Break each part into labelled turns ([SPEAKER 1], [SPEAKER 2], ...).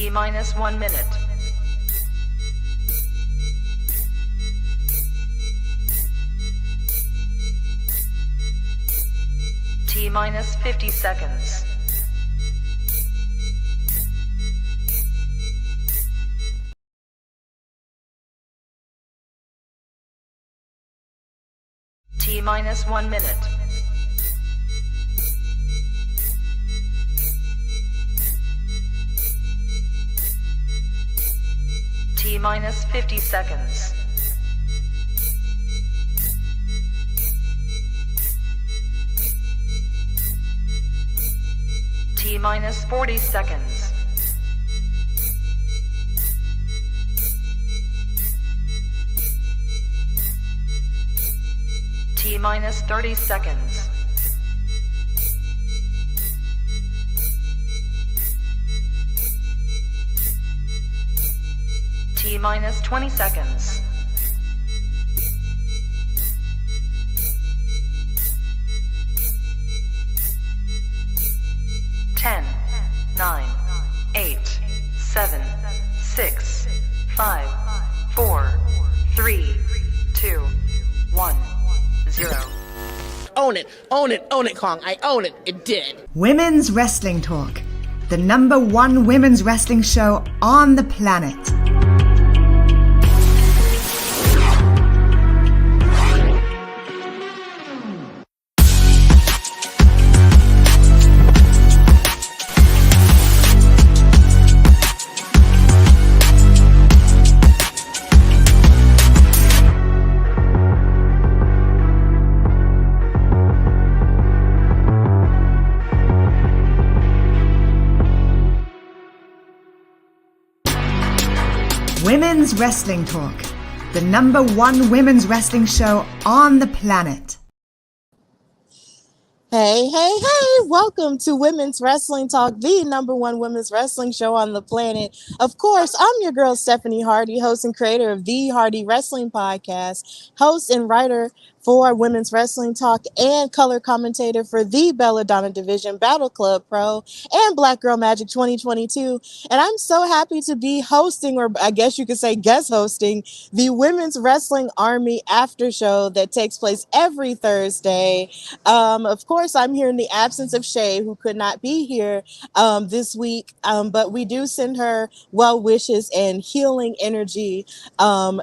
[SPEAKER 1] T minus 1 minute. T minus 50 seconds. T minus 1 minute. T minus 50 seconds. T minus 40 seconds. T minus 30 seconds. T minus 20 seconds. Ten, 9, 8, 7, 6, 5, 4, 3, 2, 1, 0.
[SPEAKER 2] Own it, own it, own it, Kong. I own it. It did.
[SPEAKER 3] Women's Wrestling Talk, the #1 women's wrestling show on the planet. Women's Wrestling Talk, the #1 women's wrestling show on the planet.
[SPEAKER 4] Hey, hey, hey, welcome to Women's Wrestling Talk, the #1 women's wrestling show on the planet. Of course, I'm your girl, Stephanie Hardy, host and creator of the Hardy Wrestling Podcast, host and writer for Women's Wrestling Talk, and color commentator for the Belladonna Division, Battle Club Pro, and Black Girl Magic 2022. And I'm so happy to be hosting, or I guess you could say guest hosting, the Women's Wrestling Army Aftershow that takes place every Thursday. Of course, I'm here in the absence of Shay, who could not be here this week, but we do send her well wishes and healing energy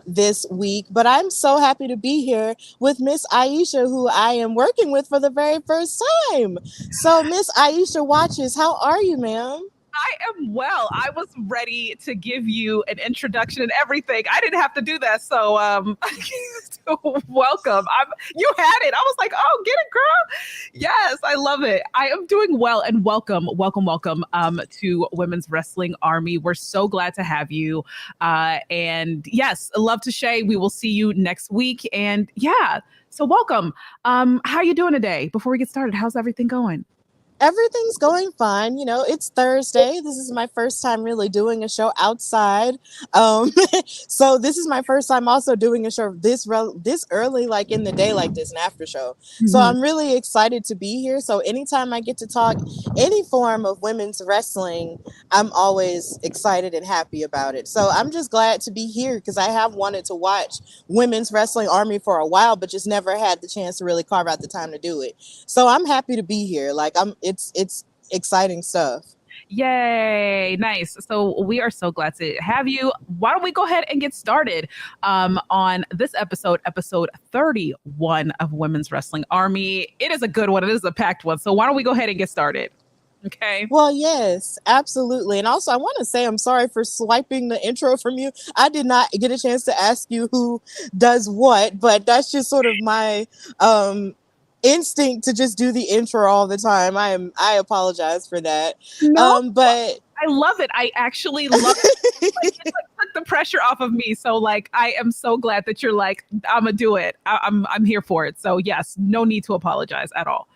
[SPEAKER 4] this week. But I'm so happy to be here with Miss Aisha, who I am working with for the very first time. So, Miss Aisha Watches, how are you, ma'am?
[SPEAKER 5] I am well. I was ready to give you an introduction and everything. I didn't have to do that. So, welcome. You had it. I was like, oh, get it, girl. Yes, I love it. I am doing well, and welcome to Women's Wrestling Army. We're so glad to have you. And yes, love to Shay. We will see you next week. And yeah, so welcome. How are you doing today? Before we get started, how's everything going?
[SPEAKER 4] Everything's going fine. You know, it's Thursday. This is my first time really doing a show outside. So this is my first time also doing a show this early, like in the day, like this, an after show. Mm-hmm. So I'm really excited to be here. So anytime I get to talk any form of women's wrestling, I'm always excited and happy about it. So I'm just glad to be here because I have wanted to watch Women's Wrestling Army for a while, but just never had the chance to really carve out the time to do it. So I'm happy to be here. Like it's exciting stuff.
[SPEAKER 5] Yay, nice. So we are so glad to have you. Why don't we go ahead and get started on this episode 31 of Women's Wrestling Army. It is a good one. It is a packed one. So why don't we go ahead and get started? Okay.
[SPEAKER 4] Well, yes, absolutely. And also, I want to say I'm sorry for swiping the intro from you. I did not get a chance to ask you who does what, but that's just sort of my instinct to just do the intro all the time. I apologize for that.
[SPEAKER 5] No,
[SPEAKER 4] but
[SPEAKER 5] I love it. I actually love it. It took the pressure off of me. So like, I am so glad that you're like, I'm gonna do it. I'm here for it. So yes, no need to apologize at all.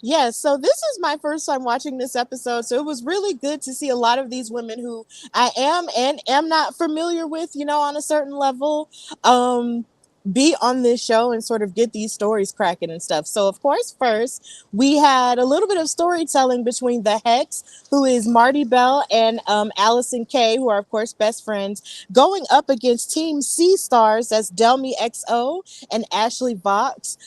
[SPEAKER 4] Yes, so this is my first time watching this episode, so it was really good to see a lot of these women who I am and am not familiar with, you know, on a certain level. be on this show and sort of get these stories cracking and stuff. So, of course, first, we had a little bit of storytelling between the Hex, who is Marty Bell, and Allison Kay, who are, of course, best friends, going up against Team C Stars, that's Delmy XO and Ashley Vox.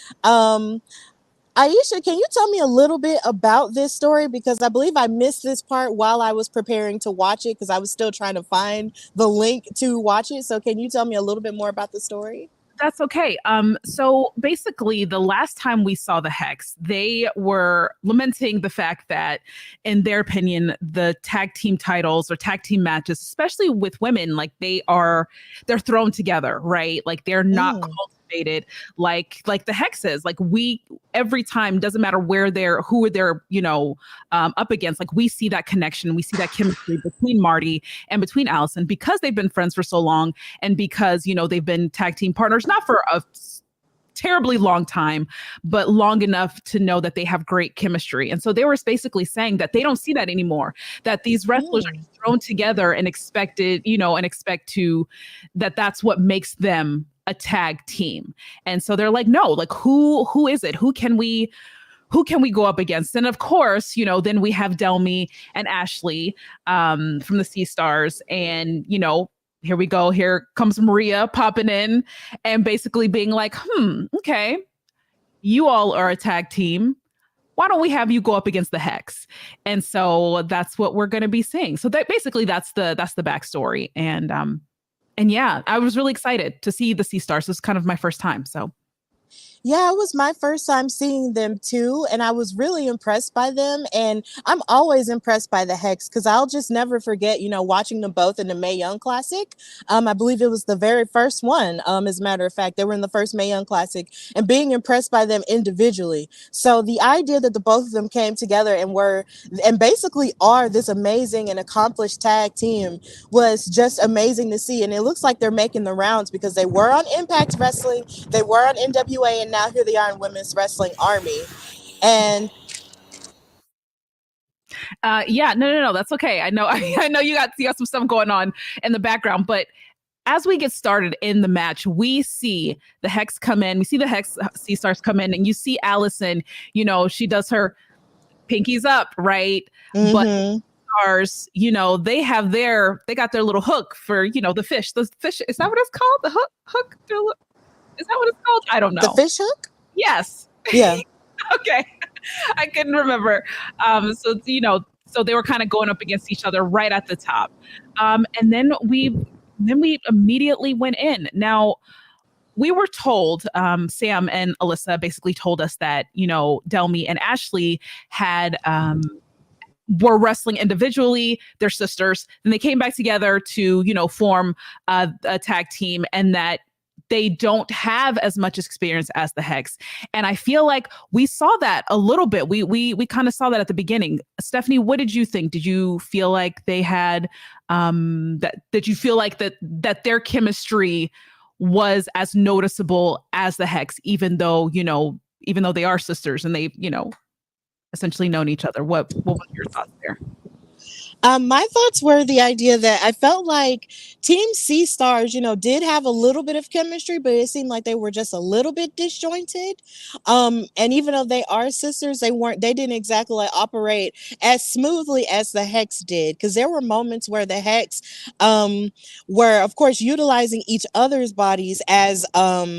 [SPEAKER 4] Aisha, can you tell me a little bit about this story? Because I believe I missed this part while I was preparing to watch it because I was still trying to find the link to watch it. So can you tell me a little bit more about the story?
[SPEAKER 5] That's okay. So basically, the last time we saw the Hex, they were lamenting the fact that, in their opinion, the tag team titles or tag team matches, especially with women, like they're thrown together, right? Like they're not cultivated like the Hexes. Like every time, doesn't matter who they're up against, like we see that connection, we see that chemistry between Marty and between Allison, because they've been friends for so long, and because they've been tag team partners not for a terribly long time, but long enough to know that they have great chemistry. And so they were basically saying that they don't see that anymore, that these wrestlers are just thrown together and expect that's what makes them a tag team. And so they're like, no, like who is it? Who can we go up against? And of course, then we have Delmy and Ashley from the Sea Stars, and here we go. Here comes Maria popping in and basically being like, okay, you all are a tag team. Why don't we have you go up against the Hex? And so that's what we're going to be seeing. So that's the backstory. And yeah, I was really excited to see the Sea Stars. This is kind of my first time. So
[SPEAKER 4] Yeah, it was my first time seeing them too, and I was really impressed by them. And I'm always impressed by the Hex because I'll just never forget, watching them both in the Mae Young Classic. I believe it was the very first one. As a matter of fact, they were in the first Mae Young Classic, and being impressed by them individually. So the idea that the both of them came together and basically are this amazing and accomplished tag team was just amazing to see. And it looks like they're making the rounds because they were on Impact Wrestling, they were on NWA, and now here they are in Women's Wrestling Army. And
[SPEAKER 5] no, that's okay. I know you got some stuff going on in the background, but as we get started in the match, we see the Hex come in. We see the Hex Sea Stars come in, and you see Allison. She does her pinkies up, right? But Stars, they got their little hook for the fish. The fish, is that what it's called? The hook. Is that what it's called? I don't know.
[SPEAKER 4] The fish hook?
[SPEAKER 5] Yes.
[SPEAKER 4] Yeah.
[SPEAKER 5] Okay. I couldn't remember. So they were kind of going up against each other right at the top. And then we immediately went in. Now, we were told, Sam and Alyssa basically told us that, Delmy and Ashley were wrestling individually, they're sisters. Then they came back together to, form a tag team, and that they don't have as much experience as the Hex. And I feel like we saw that a little bit. We kind of saw that at the beginning. Stephanie, what did you think? Did you feel like they had did you feel like that their chemistry was as noticeable as the Hex, even though they are sisters and they've, essentially known each other? What was your thoughts there?
[SPEAKER 4] My thoughts were the idea that I felt like Team Sea Stars, did have a little bit of chemistry, but it seemed like they were just a little bit disjointed. And even though they are sisters, they didn't exactly operate as smoothly as the Hex did. Because there were moments where the Hex were, of course, utilizing each other's bodies as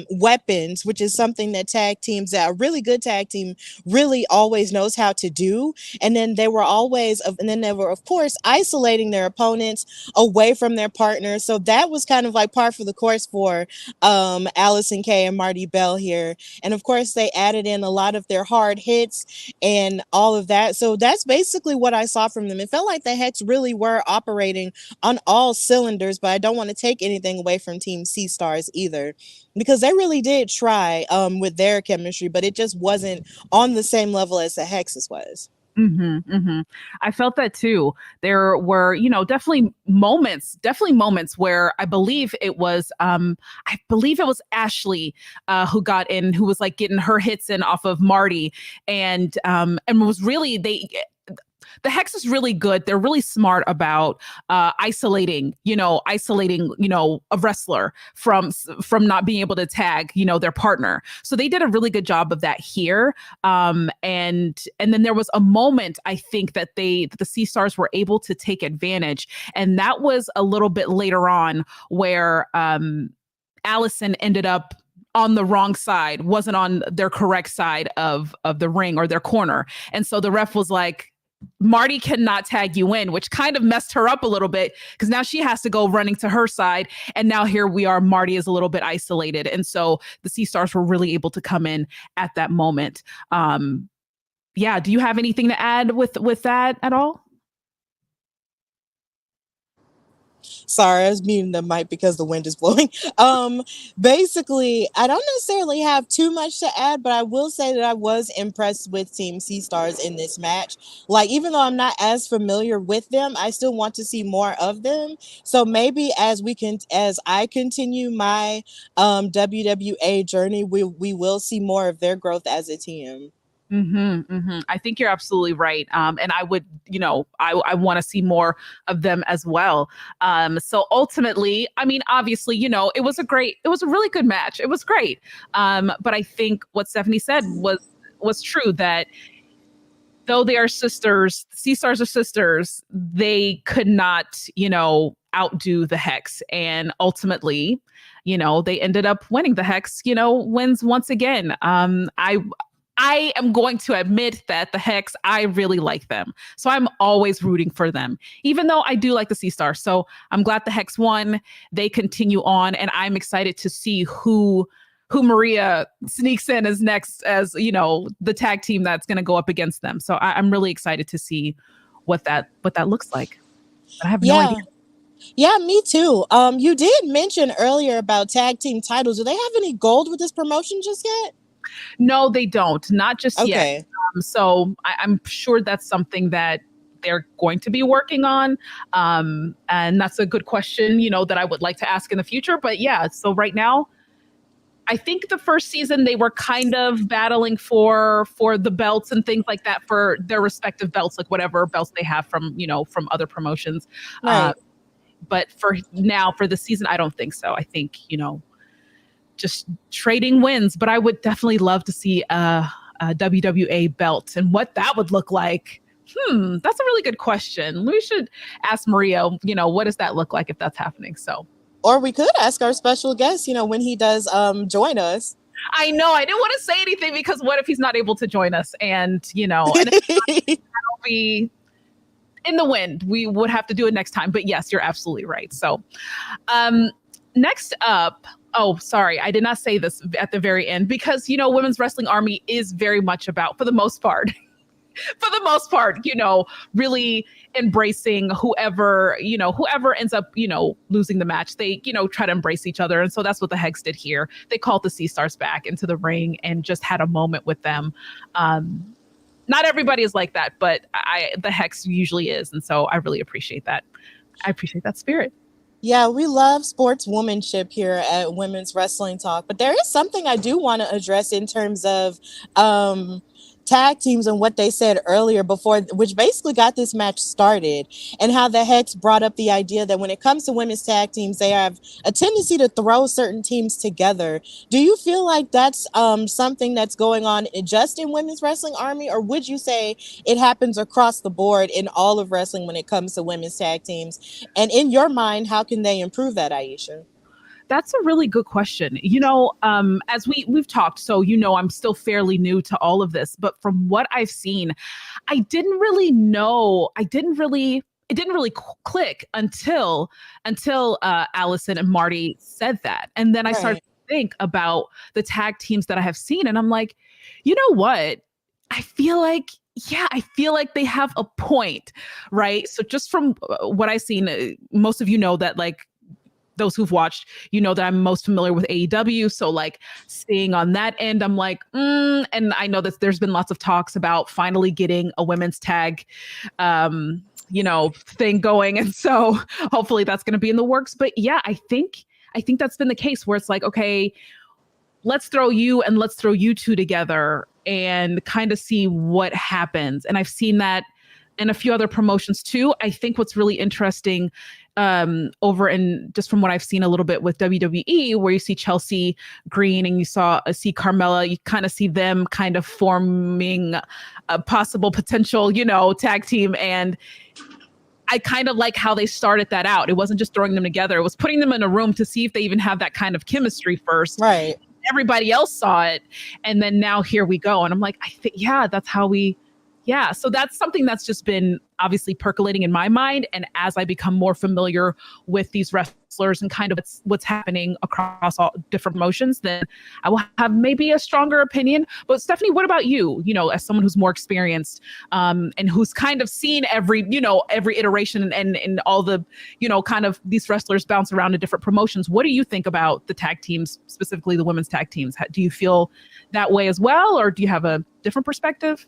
[SPEAKER 4] weapons, which is something that a really good tag team really always knows how to do. And then they were, of course, isolating their opponents away from their partners. So that was kind of like par for the course for Allison Kay and Marty Bell here. And of course, they added in a lot of their hard hits and all of that. So that's basically what I saw from them. It felt like the Hex really were operating on all cylinders, but I don't want to take anything away from Team Sea Stars either, because they really did try with their chemistry, but it just wasn't on the same level as the Hex's was.
[SPEAKER 5] I felt that too. There were, definitely moments where I believe it was Ashley who got in, who was like getting her hits in off of Marty, and was really the Hex is really good. They're really smart about isolating a wrestler from not being able to tag, their partner. So they did a really good job of that here. And then there was a moment, I think, that the Sea Stars were able to take advantage. And that was a little bit later on where Allison ended up on the wrong side, wasn't on their correct side of the ring or their corner. And so the ref was like, Marty cannot tag you in, which kind of messed her up a little bit because now she has to go running to her side. And now here we are, Marty is a little bit isolated. And so the Sea Stars were really able to come in at that moment. Yeah. Do you have anything to add with that at all?
[SPEAKER 4] Sorry, I was muting the mic because the wind is blowing. Basically, I don't necessarily have too much to add, but I will say that I was impressed with Team Sea Stars in this match. Like, even though I'm not as familiar with them, I still want to see more of them. So maybe as I continue my WWA journey, we will see more of their growth as a team.
[SPEAKER 5] I think you're absolutely right. And I would, I want to see more of them as well. So ultimately, I mean, obviously, it was a really good match. It was great. But I think what Stephanie said was true, that though they are sisters, Sea Stars are sisters, they could not, outdo the Hex. And ultimately, they ended up winning. The Hex, wins once again. I am going to admit that the Hex, I really like them. So I'm always rooting for them, even though I do like the Sea Stars. So I'm glad the Hex won. They continue on, and I'm excited to see who Maria sneaks in as next, as, the tag team that's going to go up against them. So I'm really excited to see what that looks like. I have no idea.
[SPEAKER 4] Yeah, me too. You did mention earlier about tag team titles. Do they have any gold with this promotion just yet?
[SPEAKER 5] No, they don't. Not just yet.
[SPEAKER 4] Okay.
[SPEAKER 5] So I'm sure that's something that they're going to be working on. And that's a good question, that I would like to ask in the future. But yeah, so right now, I think the first season they were kind of battling for the belts and things like that, for their respective belts, like whatever belts they have from other promotions.
[SPEAKER 4] Right.
[SPEAKER 5] But for the season, I don't think so. I think, just trading wins, but I would definitely love to see a WWA belt and what that would look like. That's a really good question. We should ask Maria, what does that look like if that's happening? So,
[SPEAKER 4] or we could ask our special guest, when he does join us.
[SPEAKER 5] I know I didn't want to say anything because what if he's not able to join us? And and that'll be in the wind. We would have to do it next time. But yes, you're absolutely right. So, next up. Oh, sorry. I did not say this at the very end because, Women's Wrestling Army is very much about, for the most part, really embracing whoever ends up, losing the match. They, try to embrace each other. And so that's what the Hex did here. They called the Sea Stars back into the ring and just had a moment with them. Not everybody is like that, but the Hex usually is. And so I really appreciate that. I appreciate that spirit.
[SPEAKER 4] Yeah, we love sportswomanship here at Women's Wrestling Talk, but there is something I do want to address in terms of tag teams and what they said earlier before, which basically got this match started, and how the Hex brought up the idea that when it comes to women's tag teams, they have a tendency to throw certain teams together. Do you feel like that's something that's going on just in Women's Wrestling Army, or would you say it happens across the board in all of wrestling when it comes to women's tag teams? And in your mind, how can they improve that, Aisha?
[SPEAKER 5] That's a really good question. As we've talked, so I'm still fairly new to all of this, but from what I've seen, it didn't really click until Allison and Marty said that. And then I started to think about the tag teams that I have seen, and I'm like, you know what? I feel like they have a point, right? So just from what I've seen, most of that, like, those who've watched, that I'm most familiar with AEW. So like seeing on that end, I'm like, and I know that there's been lots of talks about finally getting a women's tag, thing going. And so hopefully that's going to be in the works. But yeah, I think that's been the case where it's like, okay, let's throw you two together and kind of see what happens. And I've seen that and a few other promotions too. I think what's really interesting over in just from what I've seen a little bit with WWE, where you see Chelsea Green and you see Carmella, you kind of see them kind of forming a possible potential, tag team. And I kind of like how they started that out. It wasn't just throwing them together. It was putting them in a room to see if they even have that kind of chemistry first.
[SPEAKER 4] Right.
[SPEAKER 5] Everybody else saw it. And then now here we go. And I'm like, I think, that's how so that's something that's just been obviously percolating in my mind. And as I become more familiar with these wrestlers and kind of what's happening across all different promotions, then I will have maybe a stronger opinion. But Stephanie, what about you? As someone who's more experienced and who's kind of seen every iteration and all the, kind of these wrestlers bounce around to different promotions. What do you think about the tag teams, specifically the women's tag teams? Do you feel that way as well? Or do you have a different perspective?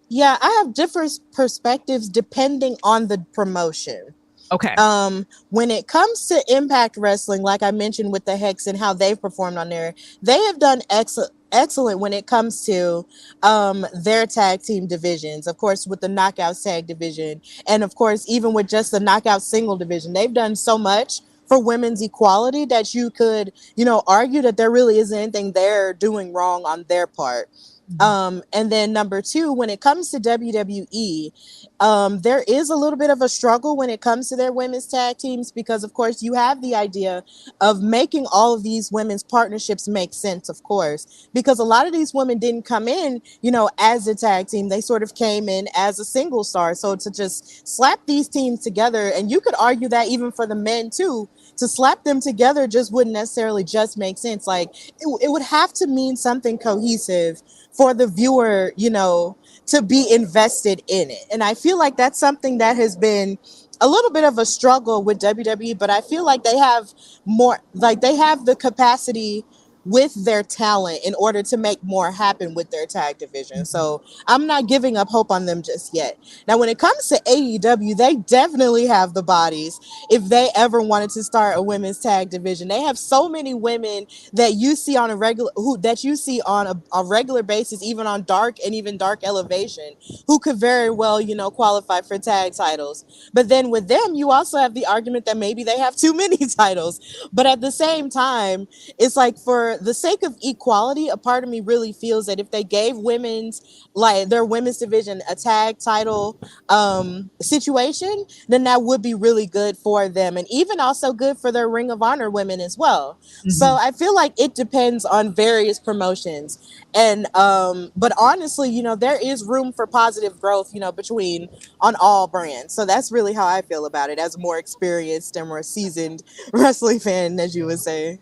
[SPEAKER 4] Yeah, I have different perspectives depending on the promotion.
[SPEAKER 5] Okay.
[SPEAKER 4] When it comes to Impact Wrestling, like I mentioned with the Hex and how they've performed on there, they have done excellent when it comes to their tag team divisions. Of course, with the Knockouts tag division, and of course, even with just the Knockout single division, they've done so much for women's equality that you could, argue that there really isn't anything they're doing wrong on their part. And then number two, when it comes to WWE, there is a little bit of a struggle when it comes to their women's tag teams, because of course you have the idea of making all of these women's partnerships make sense, of course, because a lot of these women didn't come in, as a tag team. They sort of came in as a single star. So to just slap these teams together, and you could argue that even for the men too, to slap them together just wouldn't necessarily just make sense. Like it would have to mean something cohesive for the viewer, to be invested in it. And I feel like that's something that has been a little bit of a struggle with WWE, but I feel like they have the capacity with their talent in order to make more happen with their tag division. So I'm not giving up hope on them just yet. Now, when it comes to AEW, they definitely have the bodies if they ever wanted to start a women's tag division. They have so many women that you see on a regular basis, even on Dark and even Dark Elevation, who could very well, qualify for tag titles. But then with them, you also have the argument that maybe they have too many titles. But at the same time, it's like, for the sake of equality, a part of me really feels that if they gave their women's division a tag title situation, then that would be really good for them, and even also good for their Ring of Honor women as well. Mm-hmm. So I feel like it depends on various promotions, and but honestly, there is room for positive growth, on all brands. So that's really how I feel about it as a more experienced and more seasoned wrestling fan, as you would say.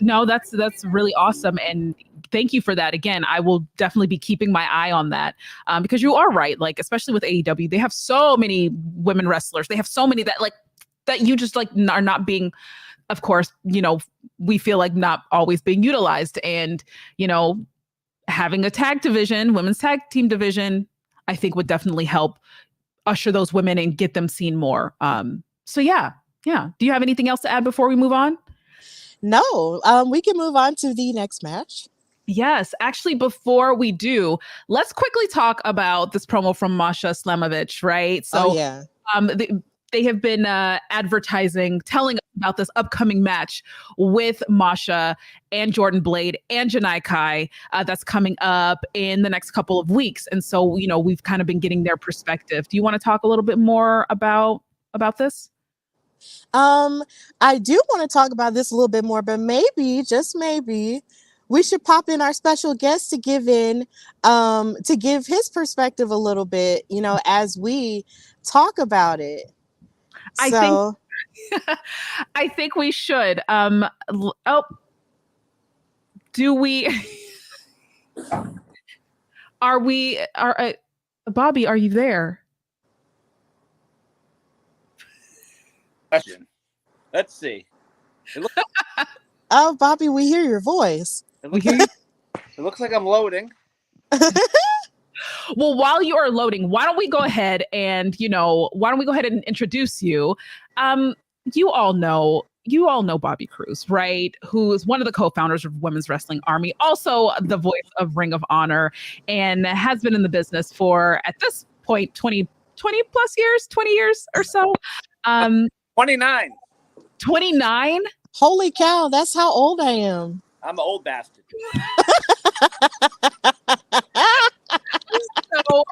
[SPEAKER 5] No, that's really awesome. And thank you for that. Again, I will definitely be keeping my eye on that because you are right. Like, especially with AEW, they have so many women wrestlers. They have so many that you just are not being, of course, we feel like not always being utilized. And, having a tag division, women's tag team division, I think would definitely help usher those women and get them seen more. So yeah. Do you have anything else to add before we move on?
[SPEAKER 4] No, we can move on to the next match.
[SPEAKER 5] Yes, actually, before we do, let's quickly talk about this promo from Masha Slamovich, right? So, they have been advertising, telling us about this upcoming match with Masha and Jordan Blade and Janai Kai that's coming up in the next couple of weeks. And so, we've kind of been getting their perspective. Do you want to talk a little bit more about this?
[SPEAKER 4] I do want to talk about this a little bit more, but maybe, just maybe, we should pop in our special guest to give his perspective a little bit, as we talk about it.
[SPEAKER 5] I think we should. Do we? Bobby, are you there?
[SPEAKER 6] Question. Let's see.
[SPEAKER 4] Oh, Bobby, we hear your voice.
[SPEAKER 6] It looks like I'm loading.
[SPEAKER 5] Well, while you are loading, why don't we go ahead and introduce you? You all know Bobby Cruz, right? Who is one of the co-founders of Women's Wrestling Army, also the voice of Ring of Honor, and has been in the business for, at this point, 20 20 plus years, 20 years or so.
[SPEAKER 6] 29.
[SPEAKER 5] 29.
[SPEAKER 4] Holy cow, that's how old I am.
[SPEAKER 6] I'm an old bastard.
[SPEAKER 5] So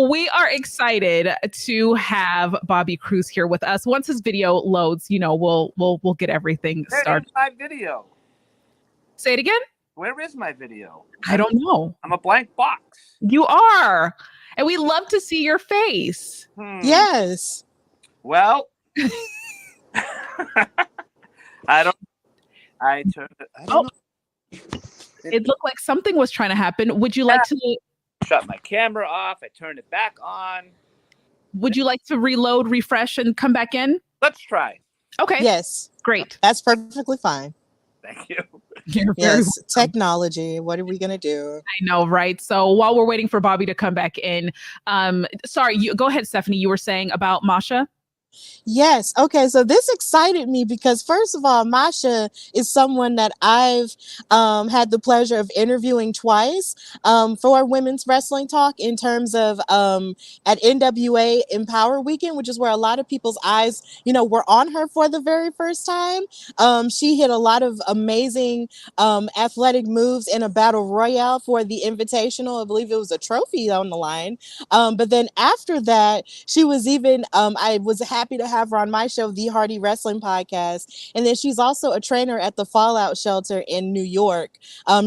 [SPEAKER 5] we are excited to have Bobby Cruz here with us. Once his video loads, we'll get everything started.
[SPEAKER 6] Where's my video?
[SPEAKER 5] Say it again.
[SPEAKER 6] Where is my video?
[SPEAKER 5] I don't know.
[SPEAKER 6] I'm a blank box.
[SPEAKER 5] You are. And we love to see your face.
[SPEAKER 4] Yes.
[SPEAKER 6] Well, I don't know.
[SPEAKER 5] It looked like something was trying to happen. Would you like to
[SPEAKER 6] shut my camera off? I turned it back on.
[SPEAKER 5] Would you like to reload, refresh, and come back in?
[SPEAKER 6] Let's try.
[SPEAKER 5] Okay.
[SPEAKER 4] Yes.
[SPEAKER 5] Great.
[SPEAKER 4] That's perfectly fine.
[SPEAKER 6] Thank you.
[SPEAKER 4] Yes. Technology. What are we going to do?
[SPEAKER 5] I know, right? So while we're waiting for Bobby to come back in, sorry, go ahead, Stephanie. You were saying about Masha?
[SPEAKER 4] Yes. Okay. So this excited me because, first of all, Masha is someone that I've had the pleasure of interviewing twice for Women's Wrestling Talk in terms of at NWA Empower Weekend, which is where a lot of people's eyes, were on her for the very first time. She hit a lot of amazing athletic moves in a battle royale for the Invitational. I believe it was a trophy on the line. But then after that, she was even, I was happy to have her on my show, The Hardy Wrestling Podcast. And then she's also a trainer at the Fallout Shelter in New York.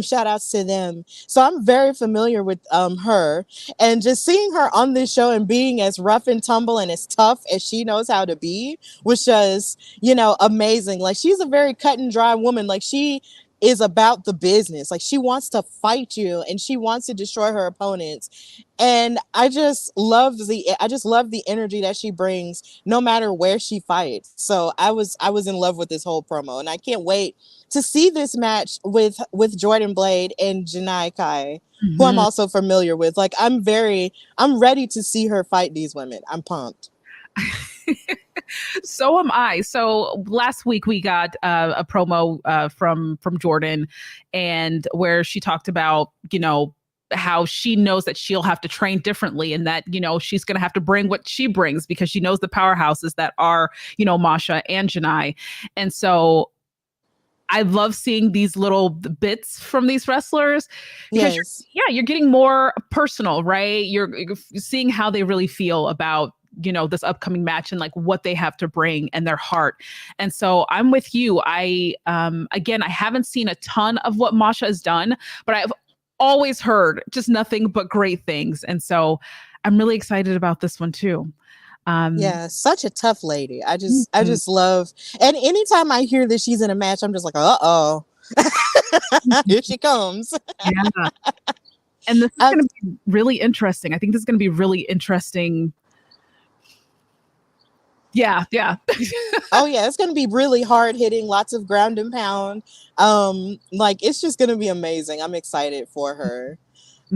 [SPEAKER 4] Shout outs to them. So I'm very familiar with her, and just seeing her on this show and being as rough and tumble and as tough as she knows how to be was just, amazing. Like, she's a very cut and dry woman. Like, she is about the business. Like, she wants to fight you and she wants to destroy her opponents. And I just love the energy that she brings no matter where she fights. So I was in love with this whole promo, and I can't wait to see this match with Jordan Blade and Janai Kai, who I'm also familiar with. Like, I'm ready to see her fight these women. I'm pumped.
[SPEAKER 5] So am I. So last week we got a promo from Jordan, and where she talked about, how she knows that she'll have to train differently, and that, she's going to have to bring what she brings because she knows the powerhouses that are, Masha and Janai. And so I love seeing these little bits from these wrestlers because you're getting more personal, right? You're seeing how they really feel about, this upcoming match and like what they have to bring and their heart. And so I'm with you. I haven't seen a ton of what Masha has done, but I've always heard just nothing but great things. And so I'm really excited about this one too.
[SPEAKER 4] Such a tough lady. I just love, and anytime I hear that she's in a match, I'm just like, uh-oh. Here she comes.
[SPEAKER 5] Yeah. And this is going to be really interesting. I think this is going to be really interesting. Yeah.
[SPEAKER 4] Oh yeah, it's gonna be really hard hitting, lots of ground and pound. It's just gonna be amazing. I'm excited for her.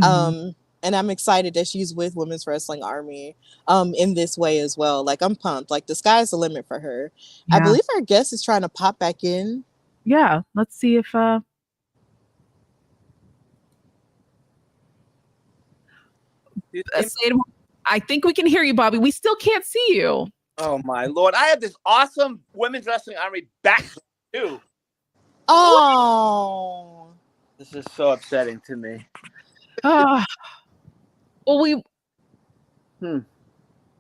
[SPEAKER 4] And I'm excited that she's with Women's Wrestling Army in this way as well. Like, I'm pumped. Like, the sky's the limit for her. Yeah. I believe our guest is trying to pop back in.
[SPEAKER 5] Yeah, let's see if I think we can hear you, Bobby. We still can't see you.
[SPEAKER 6] Oh my Lord. I have this awesome Women's Wrestling Army back too.
[SPEAKER 4] Oh.
[SPEAKER 6] This is so upsetting to me.
[SPEAKER 5] Well,
[SPEAKER 6] All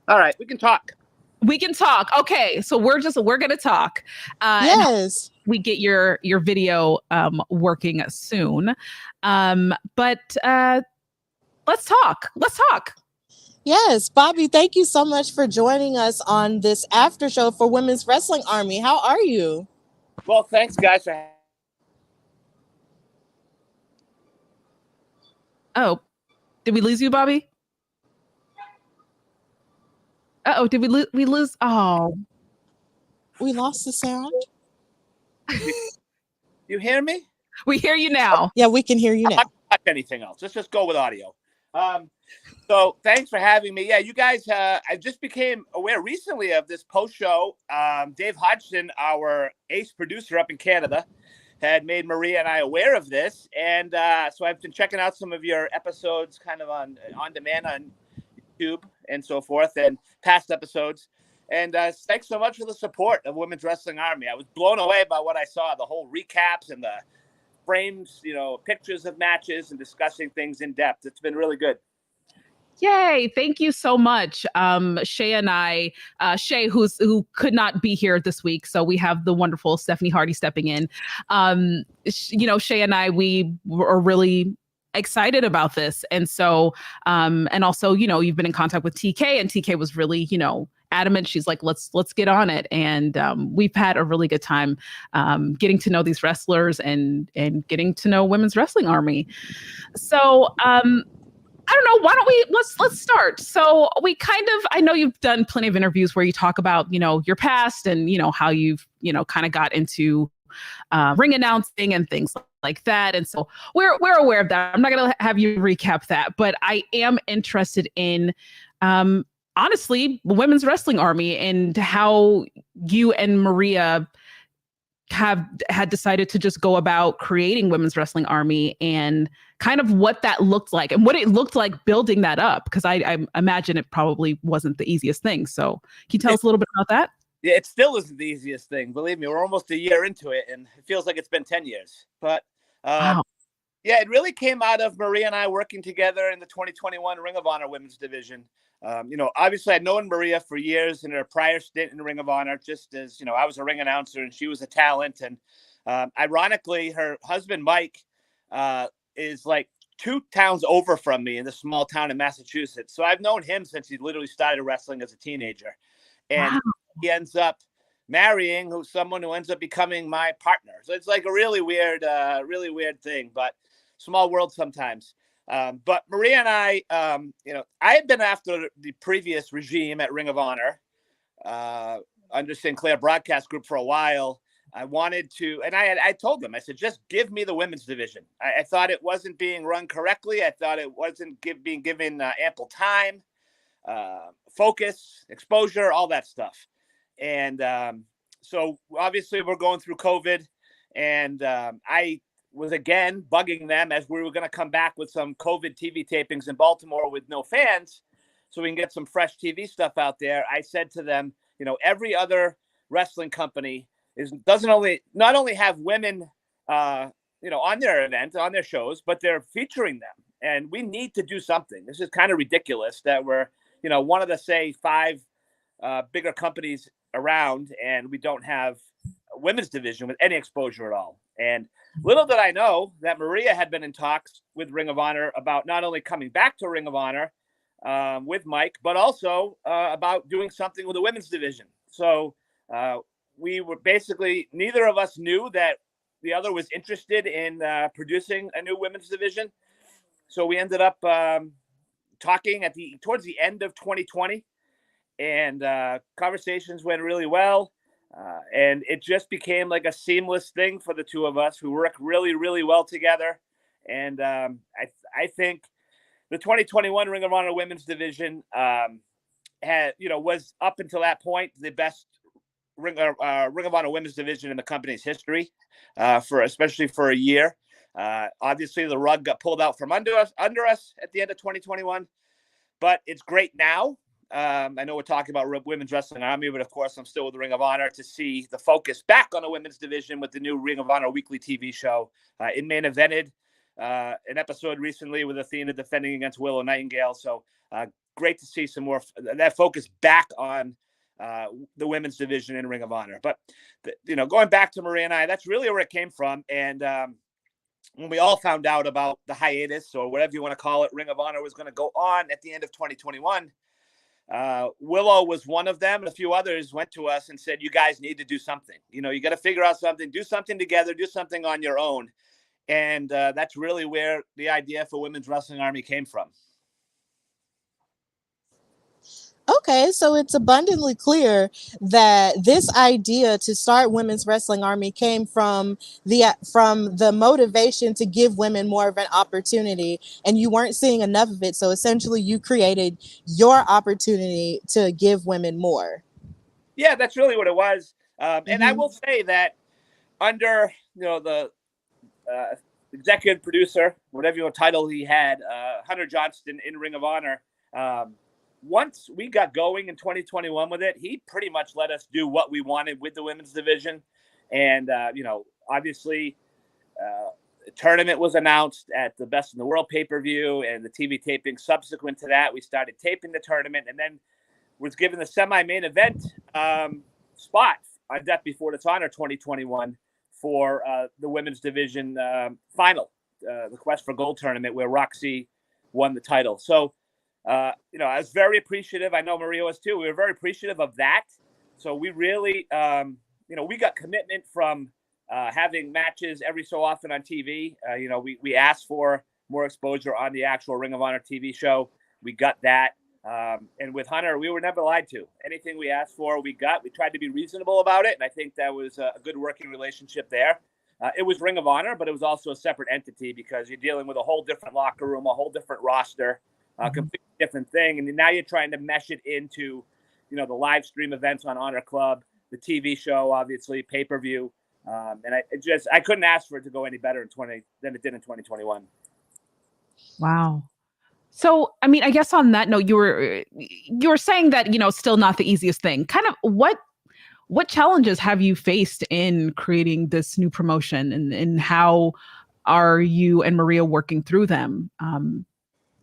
[SPEAKER 6] right, we can talk.
[SPEAKER 5] We can talk. Okay, so we're gonna talk.
[SPEAKER 4] Yes.
[SPEAKER 5] We get your video working soon. But let's talk.
[SPEAKER 4] Yes, Bobby, thank you so much for joining us on this after show for Women's Wrestling Army. How are you?
[SPEAKER 6] Well, thanks, guys.
[SPEAKER 5] Oh, did we lose you, Bobby? Uh-oh, did we lose? Oh.
[SPEAKER 4] We lost the sound.
[SPEAKER 6] You hear me?
[SPEAKER 5] We hear you now.
[SPEAKER 4] Yeah, we can hear you now.
[SPEAKER 6] I'm not touch anything else. Let's just go with audio. So thanks for having me. Yeah, you guys, I just became aware recently of this post-show. Dave Hodgson, our ace producer up in Canada, had made Maria and I aware of this. And so I've been checking out some of your episodes kind of on demand on YouTube and so forth, and past episodes. And thanks so much for the support of Women's Wrestling Army. I was blown away by what I saw, the whole recaps and the frames, pictures of matches and discussing things in depth. It's been really good.
[SPEAKER 5] Yay. Thank you so much. Shay and I, Shay, who could not be here this week. So we have the wonderful Stephanie Hardy stepping in. Shay and I, we were really excited about this. And so, and also, you've been in contact with TK, and TK was really, adamant. She's like, let's get on it. And we've had a really good time getting to know these wrestlers and getting to know Women's Wrestling Army. So, I don't know. Why don't we let's start. So I know you've done plenty of interviews where you talk about, your past and, how you've, kind of got into ring announcing and things like that. And so we're aware of that. I'm not going to have you recap that, but I am interested in, honestly, Women's Wrestling Army and how you and Maria had decided to just go about creating Women's Wrestling Army and kind of what that looked like and what it looked like building that up. Because I imagine it probably wasn't the easiest thing. So can you tell us a little bit about that?
[SPEAKER 6] Yeah, it still isn't the easiest thing. Believe me, we're almost a year into it and it feels like it's been 10 years. But
[SPEAKER 5] Wow.
[SPEAKER 6] yeah, it really came out of Maria and I working together in the 2021 Ring of Honor Women's Division. Obviously I'd known Maria for years in her prior stint in Ring of Honor, just as, I was a ring announcer and she was a talent. And ironically, her husband, Mike, is like 2 towns over from me in this small town in Massachusetts. So I've known him since he literally started wrestling as a teenager. And he ends up marrying someone who ends up becoming my partner. So it's like a really weird thing, but small world sometimes. But Maria and I had been after the previous regime at Ring of Honor, under Sinclair Broadcast Group for a while. I wanted to, and I told them, I said, just give me the women's division. I thought it wasn't being run correctly. I thought it wasn't being given ample time, focus, exposure, all that stuff. And so obviously we're going through COVID, and I was again bugging them as we were going to come back with some COVID TV tapings in Baltimore with no fans, so we can get some fresh TV stuff out there. I said to them, every other wrestling company not only have women, on their event, on their shows, but they're featuring them. And we need to do something. This is kind of ridiculous that we're, one of the, say, 5 bigger companies around, and we don't have a women's division with any exposure at all. And little did I know that Maria had been in talks with Ring of Honor about not only coming back to Ring of Honor with Mike, but also about doing something with the women's division. So we were basically, neither of us knew that the other was interested in producing a new women's division. So we ended up talking towards the end of 2020, and conversations went really well. And it just became like a seamless thing for the two of us who work really, really well together. And I think the 2021 Ring of Honor Women's Division was up until that point the best Ring of Honor Women's Division in the company's history, especially for a year. Obviously, the rug got pulled out from under us at the end of 2021, but it's great now. I know we're talking about Women's Wrestling Army, but of course, I'm still with the Ring of Honor to see the focus back on the women's division with the new Ring of Honor weekly TV show. It main evented an episode recently with Athena defending against Willow Nightingale. So great to see some more that focus back on the women's division in Ring of Honor. But, going back to Maria and I, that's really where it came from. And when we all found out about the hiatus, or whatever you want to call it, Ring of Honor was going to go on at the end of 2021. Willow was one of them, and a few others went to us and said, you guys need to do something. You got to figure out something, do something together, do something on your own. And that's really where the idea for Women's Wrestling Army came from.
[SPEAKER 4] Okay, so it's abundantly clear that this idea to start Women's Wrestling Army came from the motivation to give women more of an opportunity, and you weren't seeing enough of it. So essentially, you created your opportunity to give women more.
[SPEAKER 6] Yeah, that's really what it was. And I will say that under the executive producer, whatever title he had, Hunter Johnston in Ring of Honor. once we got going in 2021 with it, he pretty much let us do what we wanted with the women's division. And, obviously, the tournament was announced at the Best in the World pay-per-view, and the TV taping subsequent to that, we started taping the tournament, and then was given the semi-main event spot on Death Before Dishonor 2021 for the women's division final, the Quest for Gold tournament, where Roxy won the title. So, I was very appreciative. I know Maria was too. We were very appreciative of that. So we really, we got commitment from having matches every so often on TV. We asked for more exposure on the actual Ring of Honor TV show. We got that. And with Hunter, we were never lied to. Anything we asked for, we got. We tried to be reasonable about it, and I think that was a good working relationship there. It was Ring of Honor, but it was also a separate entity because you're dealing with a whole different locker room, a whole different roster, completely different thing. And now you're trying to mesh it into, the live stream events on Honor Club, the TV show, obviously, pay-per-view. And I couldn't ask for it to go any better than it did in 2021.
[SPEAKER 5] Wow. So, I mean, I guess on that note, you were saying that, still not the easiest thing. Kind of what challenges have you faced in creating this new promotion, and how are you and Maria working through them?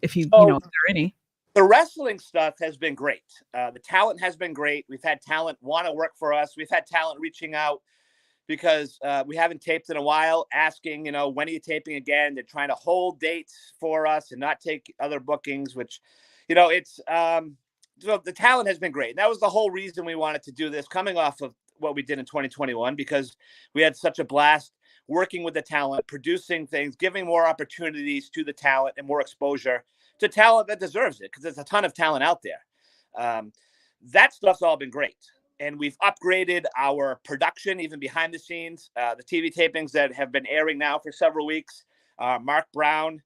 [SPEAKER 5] If there are any.
[SPEAKER 6] The wrestling stuff has been great. The talent has been great. We've had talent want to work for us. We've had talent reaching out because we haven't taped in a while, asking, when are you taping again? They're trying to hold dates for us and not take other bookings, which, so the talent has been great. And that was the whole reason we wanted to do this, coming off of what we did in 2021, because we had such a blast working with the talent, producing things, giving more opportunities to the talent and more exposure to talent that deserves it, because there's a ton of talent out there. That stuff's all been great. And we've upgraded our production, even behind the scenes. The TV tapings that have been airing now for several weeks. Mark Brown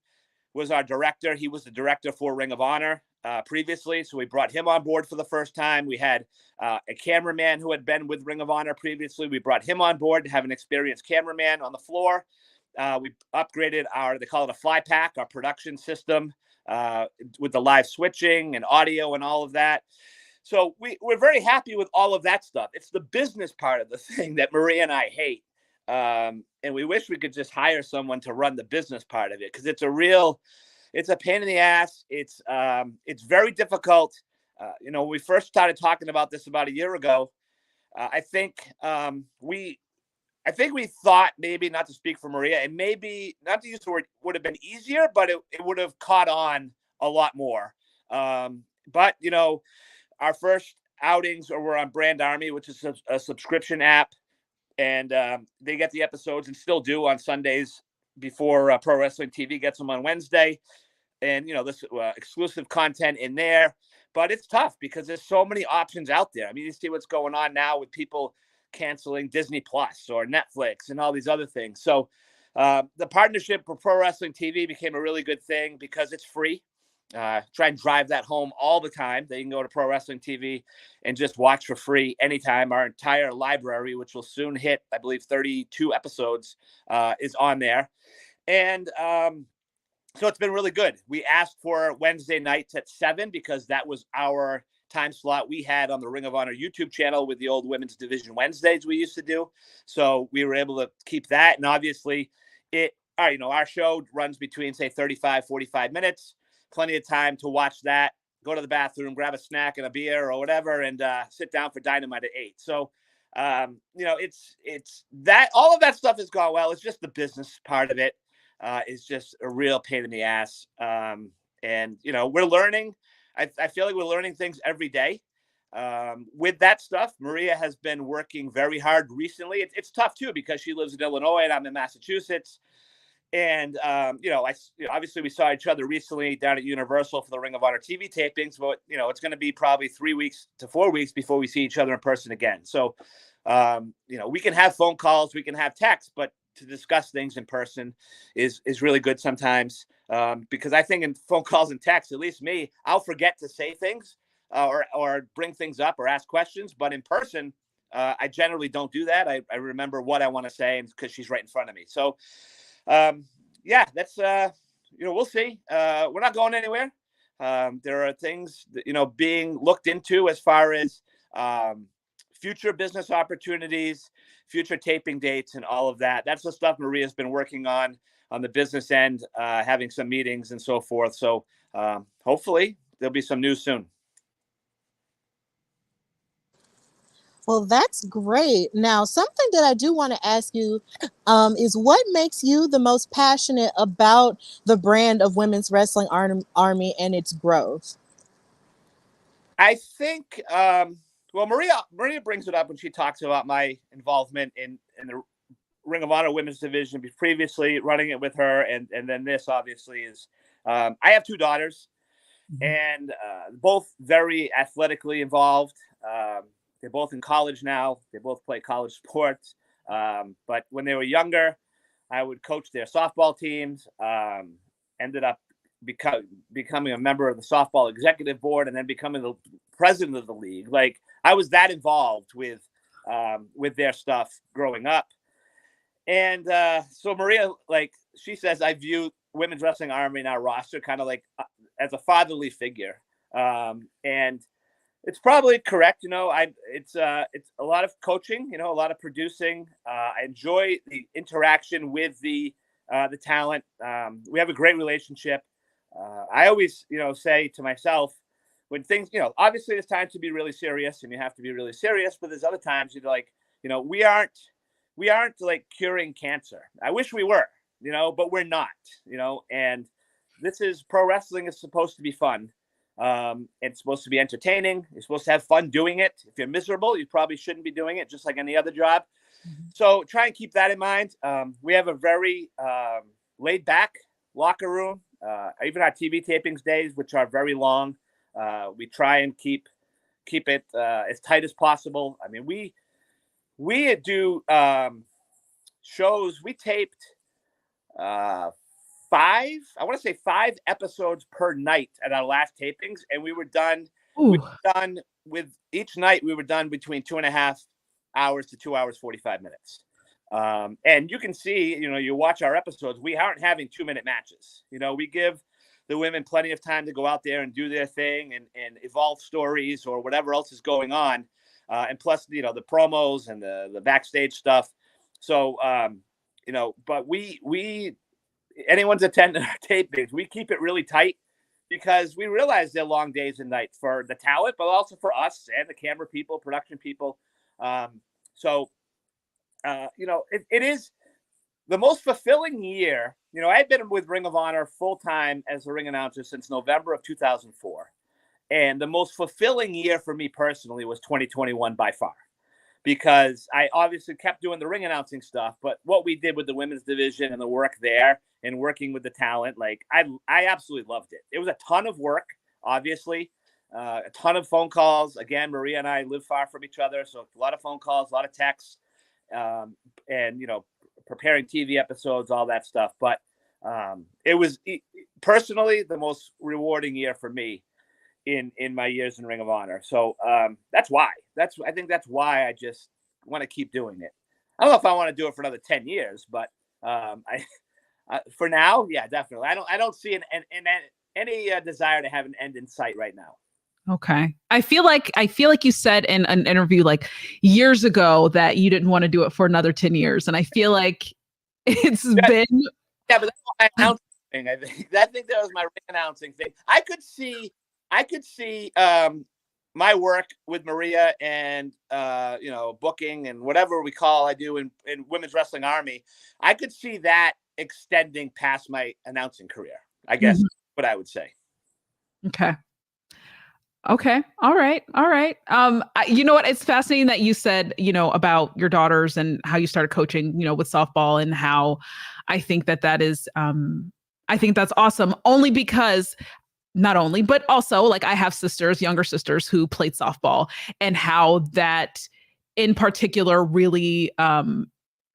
[SPEAKER 6] was our director. He was the director for Ring of Honor previously, so we brought him on board for the first time. We had a cameraman who had been with Ring of Honor previously. We brought him on board to have an experienced cameraman on the floor. We upgraded they call it a fly pack, our production system, with the live switching and audio and all of that. So we're very happy with all of that stuff. It's the business part of the thing that Maria and I hate. And we wish we could just hire someone to run the business part of it, because it's a pain in the ass. It's very difficult. When we first started talking about this about a year ago, I think we thought, maybe, not to speak for Maria, and maybe not to use the word would have been easier, but it would have caught on a lot more. But our first outings were on Brand Army, which is a subscription app, and they get the episodes, and still do, on Sundays before Pro Wrestling TV gets them on Wednesday. And, this exclusive content in there. But it's tough because there's so many options out there. I mean, you see what's going on now with people canceling Disney Plus or Netflix and all these other things. So the partnership for Pro Wrestling TV became a really good thing because it's free. Try and drive that home all the time. They can go to Pro Wrestling TV and just watch for free anytime. Our entire library, which will soon hit, I believe, 32 episodes, is on there. And so it's been really good. We asked for Wednesday nights at 7 because that was our time slot we had on the Ring of Honor YouTube channel with the old Women's Division Wednesdays we used to do. So we were able to keep that. And obviously our show runs between, say, 35, 45 minutes. Plenty of time to watch that, go to the bathroom, grab a snack and a beer or whatever, and sit down for Dynamite at 8. So, it's that all of that stuff has gone well. It's just the business part of it is just a real pain in the ass. And we're learning. I feel like we're learning things every day. With that stuff, Maria has been working very hard recently. It's tough too because she lives in Illinois and I'm in Massachusetts. And, obviously we saw each other recently down at Universal for the Ring of Honor TV tapings, but, it's going to be probably 3 weeks to 4 weeks before we see each other in person again. So, we can have phone calls, we can have texts, but to discuss things in person is really good sometimes. Because I think in phone calls and texts, at least me, I'll forget to say things or bring things up or ask questions. But in person, I generally don't do that. I remember what I want to say because she's right in front of me. So, that's, we'll see. We're not going anywhere. There are things that, being looked into as far as future business opportunities, future taping dates, and all of that. That's the stuff Maria's been working on the business end, having some meetings and so forth. So hopefully there'll be some news soon.
[SPEAKER 4] Well, that's great. Now, something that I do want to ask you is what makes you the most passionate about the brand of Women's Wrestling Army and its growth?
[SPEAKER 6] I think, well, Maria brings it up when she talks about my involvement in the Ring of Honor women's division, previously running it with her. And then this obviously is, I have two daughters, and both very athletically involved. They're both in college now. They both play college sports. But when they were younger, I would coach their softball teams. Ended up becoming a member of the softball executive board, and then becoming the president of the league. Like, I was that involved with their stuff growing up. And so Maria, like she says, I view Women's Wrestling Army in our roster kind of like as a fatherly figure. And it's probably correct. It's a lot of coaching, a lot of producing. I enjoy the interaction with the talent. We have a great relationship. I always, say to myself, when things, obviously there's times to be really serious, and you have to be really serious, but there's other times you're like, we aren't like curing cancer. I wish we were, but we're not, and this is pro wrestling is supposed to be fun. It's supposed to be entertaining. You're supposed to have fun doing it. If you're miserable, you probably shouldn't be doing it, just like any other job. So try and keep that in mind. We have a very laid back locker room. Even our TV tapings days, which are very long, we try and keep it as tight as possible. I mean, we do shows. We taped five episodes per night at our last tapings, and we were done. We were done with each night. We were done between 2.5 hours to 2 hours 45 minutes. And you can see, you watch our episodes, we aren't having 2-minute matches. We give the women plenty of time to go out there and do their thing and evolve stories or whatever else is going on. And plus, the promos and the backstage stuff. So, but we anyone's attending our tapings, we keep it really tight because we realize they're long days and nights for the talent, but also for us and the camera people, production people. It is the most fulfilling year. I've been with Ring of Honor full time as a ring announcer since November of 2004. And the most fulfilling year for me personally was 2021 by far, because I obviously kept doing the ring announcing stuff, but what we did with the women's division and the work there and working with the talent, like I absolutely loved it. It was a ton of work, obviously, a ton of phone calls. Again, Maria and I live far from each other, so a lot of phone calls, a lot of texts, and preparing TV episodes, all that stuff. But it was personally the most rewarding year for me in my years in Ring of Honor. So that's why. I think that's why I just want to keep doing it. I don't know if I want to do it for another 10 years, but for now, yeah, definitely. I don't see any desire to have an end in sight right now.
[SPEAKER 5] Okay. I feel like you said in an interview like years ago that you didn't want to do it for another 10 years. And I feel like it's been.
[SPEAKER 6] Yeah, but that's my announcing thing. I think that was my ring announcing thing. I could see my work with Maria and booking and whatever I do in Women's Wrestling Army. I could see that extending past my announcing career, I guess, what I would say.
[SPEAKER 5] Okay. All right. You know what? It's fascinating that you said, about your daughters and how you started coaching, with softball, and how I think that is, I think that's awesome, only because not only, but also, like, I have younger sisters who played softball, and how that in particular really,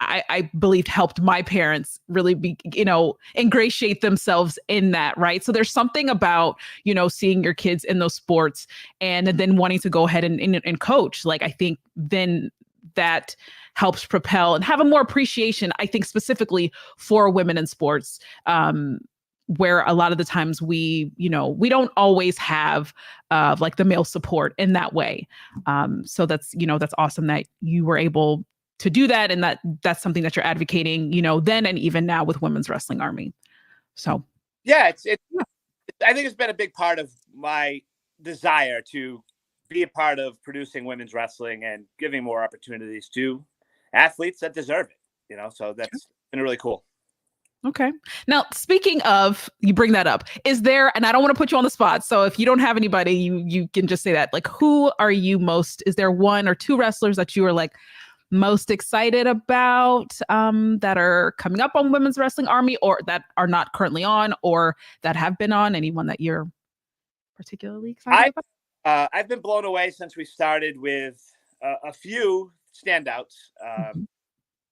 [SPEAKER 5] I believed helped my parents really be, ingratiate themselves in that. Right. So there's something about, seeing your kids in those sports and then wanting to go ahead and coach. Like, I think then that helps propel and have a more appreciation, I think, specifically for women in sports. where a lot of the times we don't always have like the male support in that way. So that's awesome that you were able to do that, and that's something that you're advocating, then and even now with Women's Wrestling Army. So
[SPEAKER 6] yeah, I think it's been a big part of my desire to be a part of producing women's wrestling and giving more opportunities to athletes that deserve it. So that's been really cool.
[SPEAKER 5] Okay. Now, speaking of, you bring that up, is there, and I don't want to put you on the spot, so if you don't have anybody, you can just say that, like, who are you is there one or two wrestlers that you are like most excited about that are coming up on Women's Wrestling Army, or that are not currently on, or that have been on? Anyone that you're particularly excited about?
[SPEAKER 6] I've been blown away since we started with a few standouts.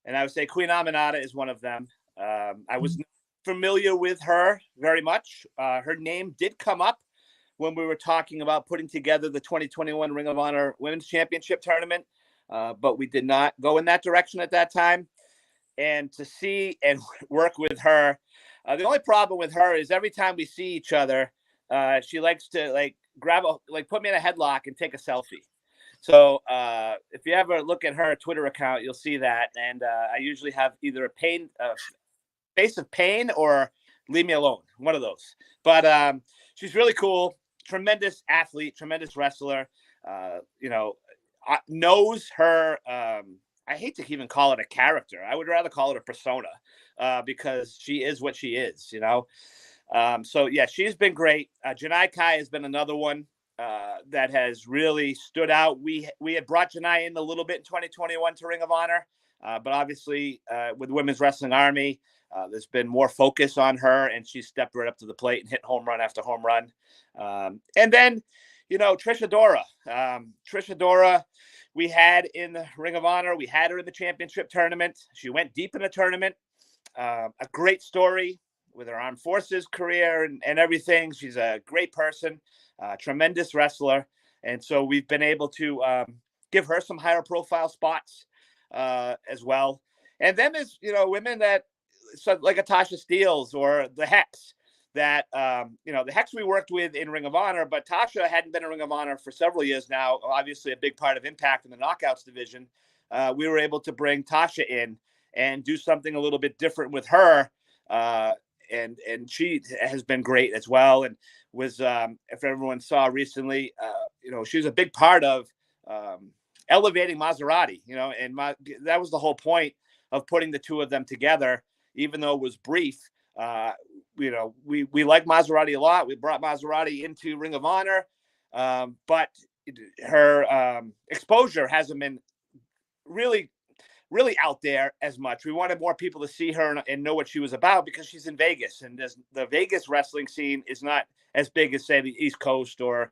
[SPEAKER 6] And I would say Queen Aminata is one of them. I was familiar with her very much. Her name did come up when we were talking about putting together the 2021 Ring of Honor Women's Championship tournament, but we did not go in that direction at that time. And to see and work with her, the only problem with her is every time we see each other, she likes to like put me in a headlock and take a selfie. So if you ever look at her Twitter account, you'll see that. And I usually have either a face of pain or leave me alone, one of those. But she's really cool, tremendous athlete, tremendous wrestler. Knows her. I hate to even call it a character. I would rather call it a persona because she is what she is, So yeah, she's been great. Janai Kai has been another one that has really stood out. We had brought Janai in a little bit in 2021 to Ring of Honor, but obviously with Women's Wrestling Army, there's been more focus on her, and she stepped right up to the plate and hit home run after home run. And then, Trish Adora. Trish Adora, we had in the Ring of Honor. We had her in the championship tournament. She went deep in the tournament. A great story with her armed forces career and everything. She's a great person, tremendous wrestler. And so we've been able to give her some higher profile spots as well. And then there's, women that, so like a Tasha Steeles or the Hex that, the Hex we worked with in Ring of Honor, but Tasha hadn't been in Ring of Honor for several years now, obviously a big part of Impact in the Knockouts division. We were able to bring Tasha in and do something a little bit different with her. And she has been great as well. And was, if everyone saw recently, she was a big part of elevating Maserati, and that was the whole point of putting the two of them together, even though it was brief. We like Maserati a lot. We brought Maserati into Ring of Honor, but her exposure hasn't been really out there as much. We wanted more people to see her and know what she was about because she's in Vegas, and the Vegas wrestling scene is not as big as, say, the East Coast or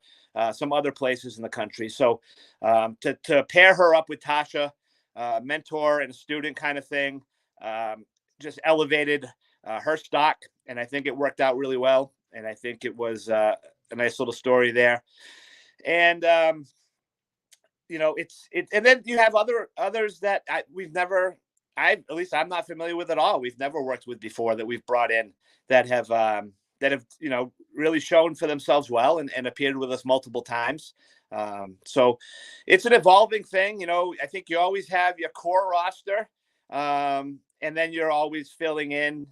[SPEAKER 6] some other places in the country. So to pair her up with Tasha, mentor and student kind of thing, just elevated her stock, and I think it worked out really well. And I think it was a nice little story there. And and then you have others that at least I'm not familiar with at all. We've never worked with before that we've brought in that have really shown for themselves well and appeared with us multiple times. So it's an evolving thing. I think you always have your core roster, and then you're always filling in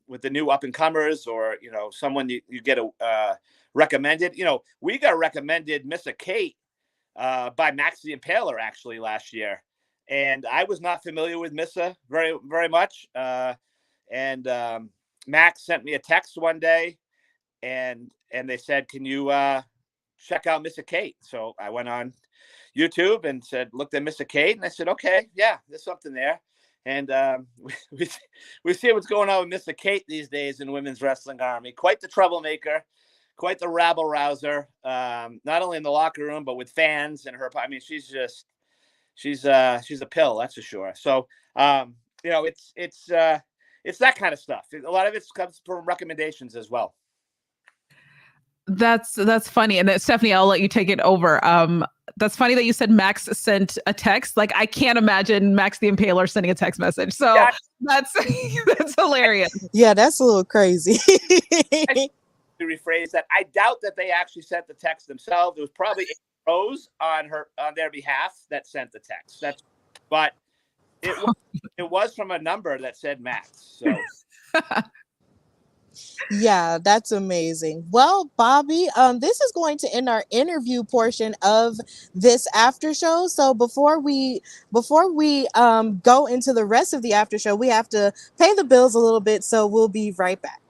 [SPEAKER 6] with the new up and comers or someone you get recommended. We got recommended Missa Kate by Max the Impaler actually last year. And I was not familiar with Missa very, very much. And Max sent me a text one day and they said, can you check out Missa Kate? So I went on YouTube and looked at Missa Kate, and I said, okay, yeah, there's something there. And we see what's going on with Missa Kate these days in Women's Wrestling Army. Quite the troublemaker. Quite the rabble rouser, not only in the locker room, but with fans and her. I mean, she's a pill, that's for sure. So, it's that kind of stuff. A lot of it comes from recommendations as well.
[SPEAKER 5] That's funny. And Stephanie, I'll let you take it over. That's funny that you said Max sent a text. Like, I can't imagine Max the Impaler sending a text message. So that's hilarious.
[SPEAKER 4] Yeah, that's a little crazy.
[SPEAKER 6] To rephrase that, I doubt that they actually sent the text themselves. It was probably Rose on their behalf that sent the text. But it was from a number that said Max. So.
[SPEAKER 4] Yeah, that's amazing. Well, Bobby, this is going to end our interview portion of this after show. So before we go into the rest of the after show, we have to pay the bills a little bit. So we'll be right back.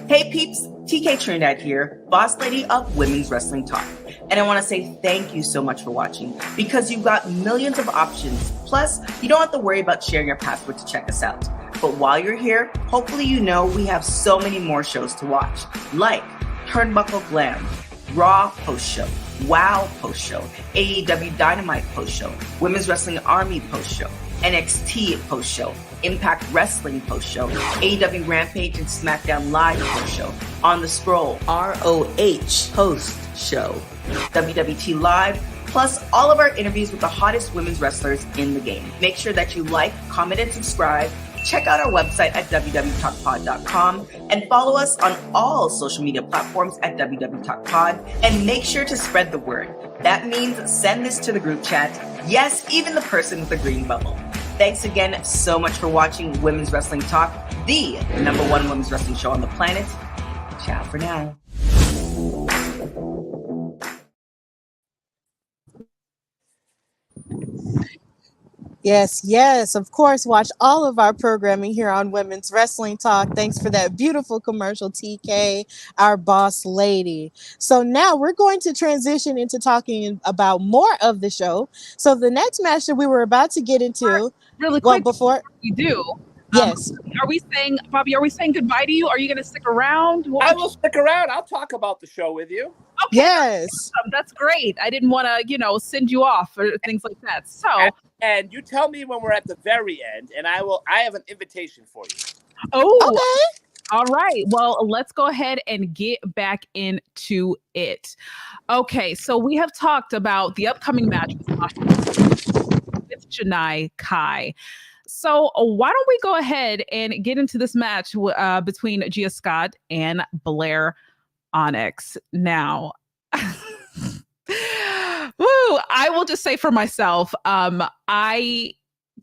[SPEAKER 7] Hey peeps, TK Trinidad here, boss lady of Women's Wrestling Talk. And I want to say thank you so much for watching, because you've got millions of options. Plus, you don't have to worry about sharing your password to check us out. But while you're here, hopefully you know we have so many more shows to watch, like Turnbuckle Glam, Raw post-show, WoW post-show, AEW Dynamite post-show, Women's Wrestling Army post-show, NXT post-show, Impact Wrestling post-show, AEW Rampage and SmackDown Live post-show, On the Scroll, ROH post-show, WWT Live, plus all of our interviews with the hottest women's wrestlers in the game. Make sure that you like, comment, and subscribe. Check out our website at www.talkpod.com and follow us on all social media platforms at www.talkpod, and make sure to spread the word. That means send this to the group chat. Yes, even the person with the green bubble. Thanks again so much for watching Women's Wrestling Talk, the #1 women's wrestling show on the planet. Ciao for now.
[SPEAKER 4] Yes, of course. Watch all of our programming here on Women's Wrestling Talk. Thanks for that beautiful commercial, TK, our boss lady. So now we're going to transition into talking about more of the show. So the next match that we were about to get into,
[SPEAKER 5] really quick,
[SPEAKER 4] well, before
[SPEAKER 5] we do.
[SPEAKER 4] Yes.
[SPEAKER 5] Are we saying, Bobby, are we saying goodbye to you? Are you going to stick around?
[SPEAKER 6] I will stick around. I'll talk about the show with you.
[SPEAKER 5] Okay,
[SPEAKER 4] yes.
[SPEAKER 5] That's great. I didn't want to, send you off or things like that. So,
[SPEAKER 6] and you tell me when we're at the very end, and I have an invitation for you.
[SPEAKER 5] Oh,
[SPEAKER 4] okay.
[SPEAKER 5] All right. Well, let's go ahead and get back into it. Okay. So we have talked about the upcoming match with Janai Kai. So why don't we go ahead and get into this match between Gia Scott and Blair Onyx. Now, I will just say for myself, I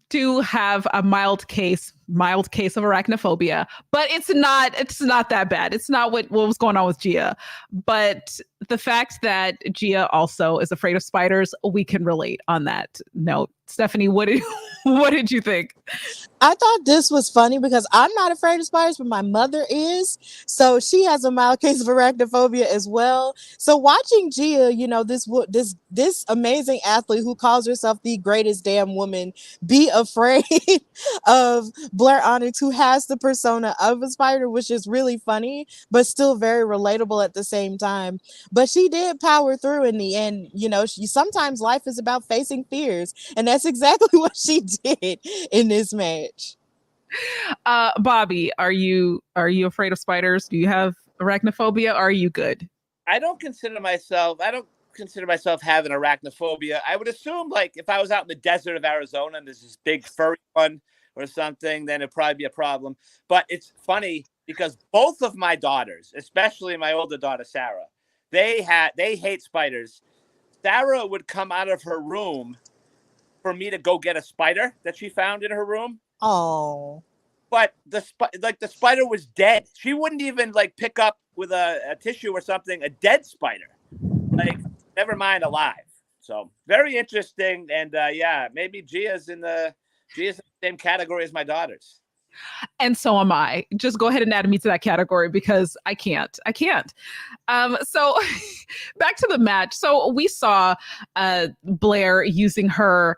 [SPEAKER 5] do have a mild case of arachnophobia, but it's not that bad. It's not what was going on with Gia, but the fact that Gia also is afraid of spiders, we can relate on that note. Stephanie, what did you think?
[SPEAKER 4] I thought this was funny because I'm not afraid of spiders, but my mother is. So she has a mild case of arachnophobia as well. So watching Gia, this amazing athlete who calls herself the greatest damn woman, be afraid of Blair Onyx, who has the persona of a spider, which is really funny, but still very relatable at the same time. But she did power through in the end. Sometimes life is about facing fears, and that's exactly what she did in this match.
[SPEAKER 5] Bobby, are you afraid of spiders? Do you have arachnophobia? Or are you good?
[SPEAKER 6] I don't consider myself having arachnophobia. I would assume, like, if I was out in the desert of Arizona and there's this big furry one or something, then it'd probably be a problem. But it's funny because both of my daughters, especially my older daughter Sarah, they hate spiders. Sarah would come out of her room for me to go get a spider that she found in her room.
[SPEAKER 4] Oh.
[SPEAKER 6] But the spider was dead. She wouldn't even pick up with a tissue or something a dead spider. Never mind alive. So very interesting. And maybe Gia's in the same category as my daughters.
[SPEAKER 5] And so am I. Just go ahead and add me to that category because I can't. So back to the match. So we saw Blair using her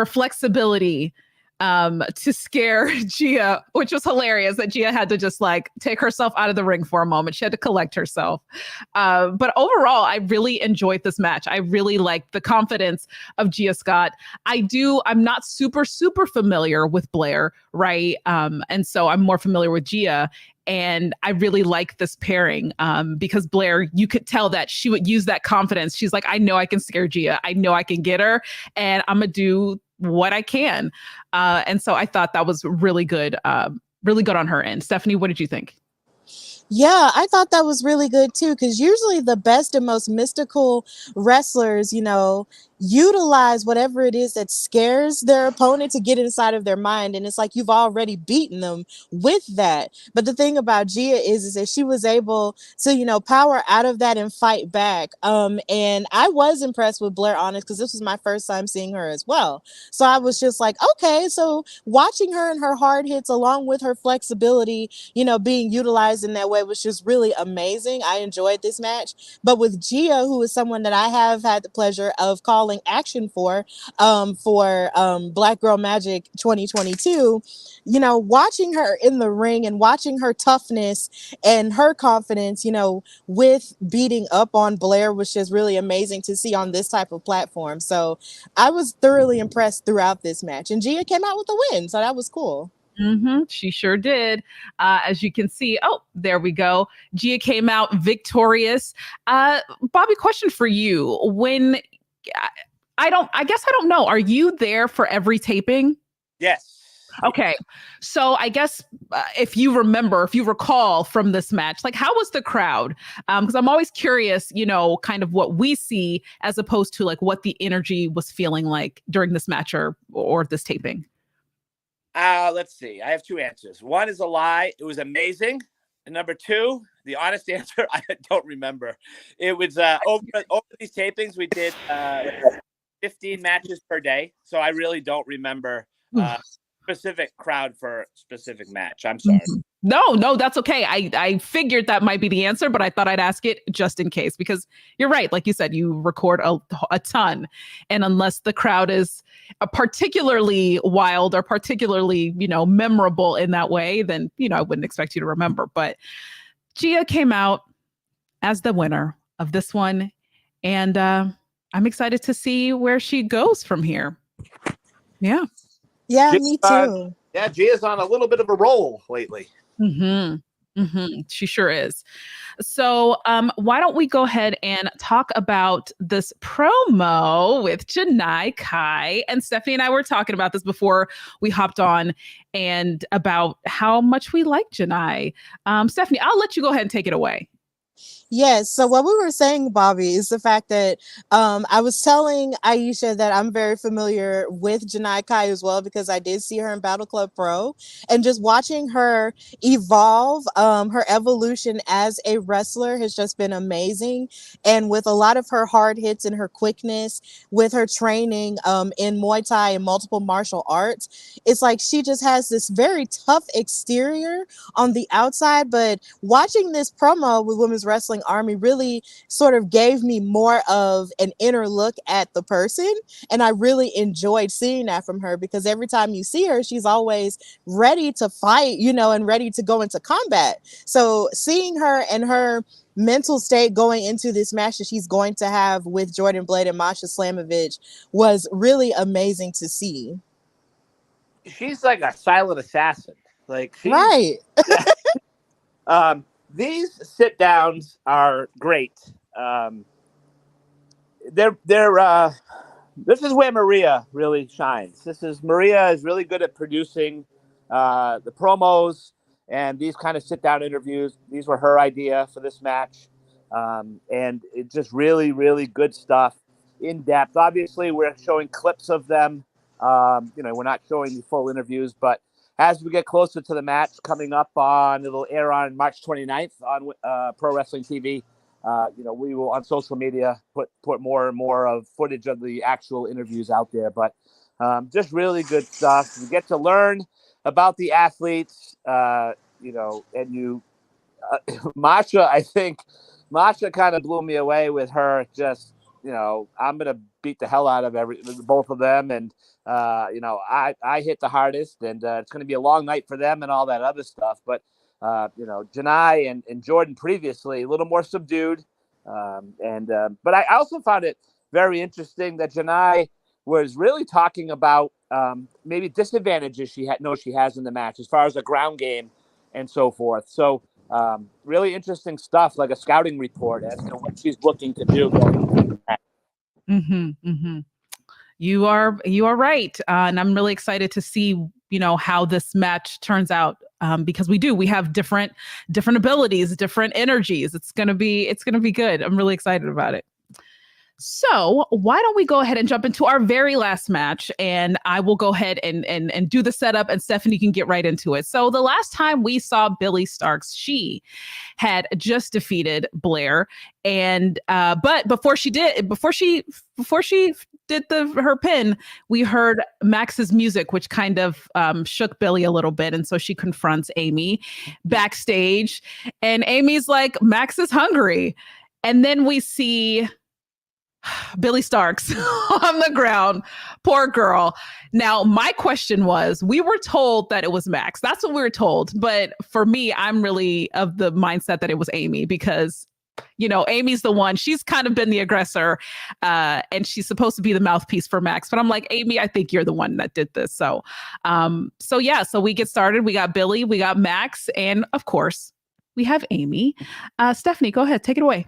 [SPEAKER 5] flexibility to scare Gia, which was hilarious that Gia had to just take herself out of the ring for a moment. She had to collect herself. But overall, I really enjoyed this match. I really liked the confidence of Gia Scott. I'm not super, super familiar with Blair, right? And so I'm more familiar with Gia. And I really like this pairing because Blair, you could tell that she would use that confidence. She's like, I know I can scare Gia. I know I can get her, and I'm going to do what I can. And so I thought that was really good on her end. Stephanie, what did you think?
[SPEAKER 4] Yeah, I thought that was really good too, because usually the best and most mystical wrestlers, utilize whatever it is that scares their opponent to get inside of their mind. And it's like you've already beaten them with that. But the thing about Gia is that she was able to, power out of that and fight back. And I was impressed with Blair Onyx because this was my first time seeing her as well. So I was just like, okay, so watching her and her hard hits along with her flexibility, being utilized in that way was just really amazing. I enjoyed this match. But with Gia, who is someone that I have had the pleasure of calling action for Black Girl Magic 2022, watching her in the ring and watching her toughness and her confidence, with beating up on Blair was just really amazing to see on this type of platform. So I was thoroughly impressed throughout this match, and Gia came out with a win. So that was cool.
[SPEAKER 5] She sure did. As you can see, there we go. Gia came out victorious. Bobby, question for you. When I guess I don't know. Are you there for every taping?
[SPEAKER 6] Yes.
[SPEAKER 5] Okay. So I guess if you recall from this match, like how was the crowd? Because I'm always curious, kind of what we see as opposed to like what the energy was feeling like during this match or this taping.
[SPEAKER 6] Let's see. I have two answers. One is a lie. It was amazing. And number two, the honest answer, I don't remember. It was over these tapings, we did 15 matches per day. So I really don't remember specific crowd for specific match. I'm sorry.
[SPEAKER 5] No, that's okay. I figured that might be the answer, but I thought I'd ask it just in case, because you're right. Like you said, you record a ton. And unless the crowd is particularly wild or particularly, memorable in that way, then, I wouldn't expect you to remember. But Gia came out as the winner of this one. And I'm excited to see where she goes from here. Yeah.
[SPEAKER 4] Yeah, me too.
[SPEAKER 6] Gia's on a little bit of a roll lately.
[SPEAKER 5] She sure is. So why don't we go ahead and talk about this promo with Janai Kai. And Stephanie and I were talking about this before we hopped on, and about how much we like Janai. Stephanie, I'll let you go ahead and take it away.
[SPEAKER 4] Yes. So what we were saying, Bobby, is the fact that I was telling Aisha that I'm very familiar with Janai Kai as well, because I did see her in Battle Club Pro, and just watching her evolve, her evolution as a wrestler has just been amazing. And with a lot of her hard hits and her quickness, with her training in Muay Thai and multiple martial arts, it's like she just has this very tough exterior on the outside. But watching this promo with Women's Wrestling Army really sort of gave me more of an inner look at the person, and I really enjoyed seeing that from her, because every time you see her, she's always ready to fight, and ready to go into combat. So seeing her and her mental state going into this match that she's going to have with Jordan Blade and Masha Slamovich was really amazing to see.
[SPEAKER 6] She's like a silent assassin.
[SPEAKER 4] Right.
[SPEAKER 6] These sit downs are great. This is where Maria really shines. Maria is really good at producing the promos and these kind of sit down interviews. These were her idea for this match. And it's just really, really good stuff, in depth. Obviously, we're showing clips of them. We're not showing the full interviews, but as we get closer to the match coming up it'll air on March 29th on Pro Wrestling TV. We will on social media put more and more of footage of the actual interviews out there. But just really good stuff. You get to learn about the athletes, and Masha. I think Masha kind of blew me away with her. Just I'm gonna beat the hell out of both of them, and I hit the hardest, and it's going to be a long night for them and all that other stuff. But, Janai and Jordan previously a little more subdued. But I also found it very interesting that Janai was really talking about maybe disadvantages she has in the match as far as the ground game. and so forth. So really interesting stuff, like a scouting report as to what she's looking to do going forward.
[SPEAKER 5] You are right, and I'm really excited to see how this match turns out, because we have different abilities, different energies. It's gonna be good. I'm really excited about it. So why don't we go ahead and jump into our very last match, and I will go ahead and do the setup, and Stephanie can get right into it. So the last time we saw Billie Starkz, she had just defeated Blair, and but before she did her pin, we heard Max's music, which kind of shook Billie a little bit, and so she confronts Amy backstage, and Amy's like, Max is hungry, and then we see Billie Starkz on the ground. Poor girl. Now, my question was, we were told that it was Max. That's what we were told. But for me, I'm really of the mindset that it was Amy, because, Amy's the one. She's kind of been the aggressor, and she's supposed to be the mouthpiece for Max. But I'm like, Amy, I think you're the one that did this. So we get started. We got Billie, we got Max, and of course, we have Amy. Stephanie, go ahead. Take it away.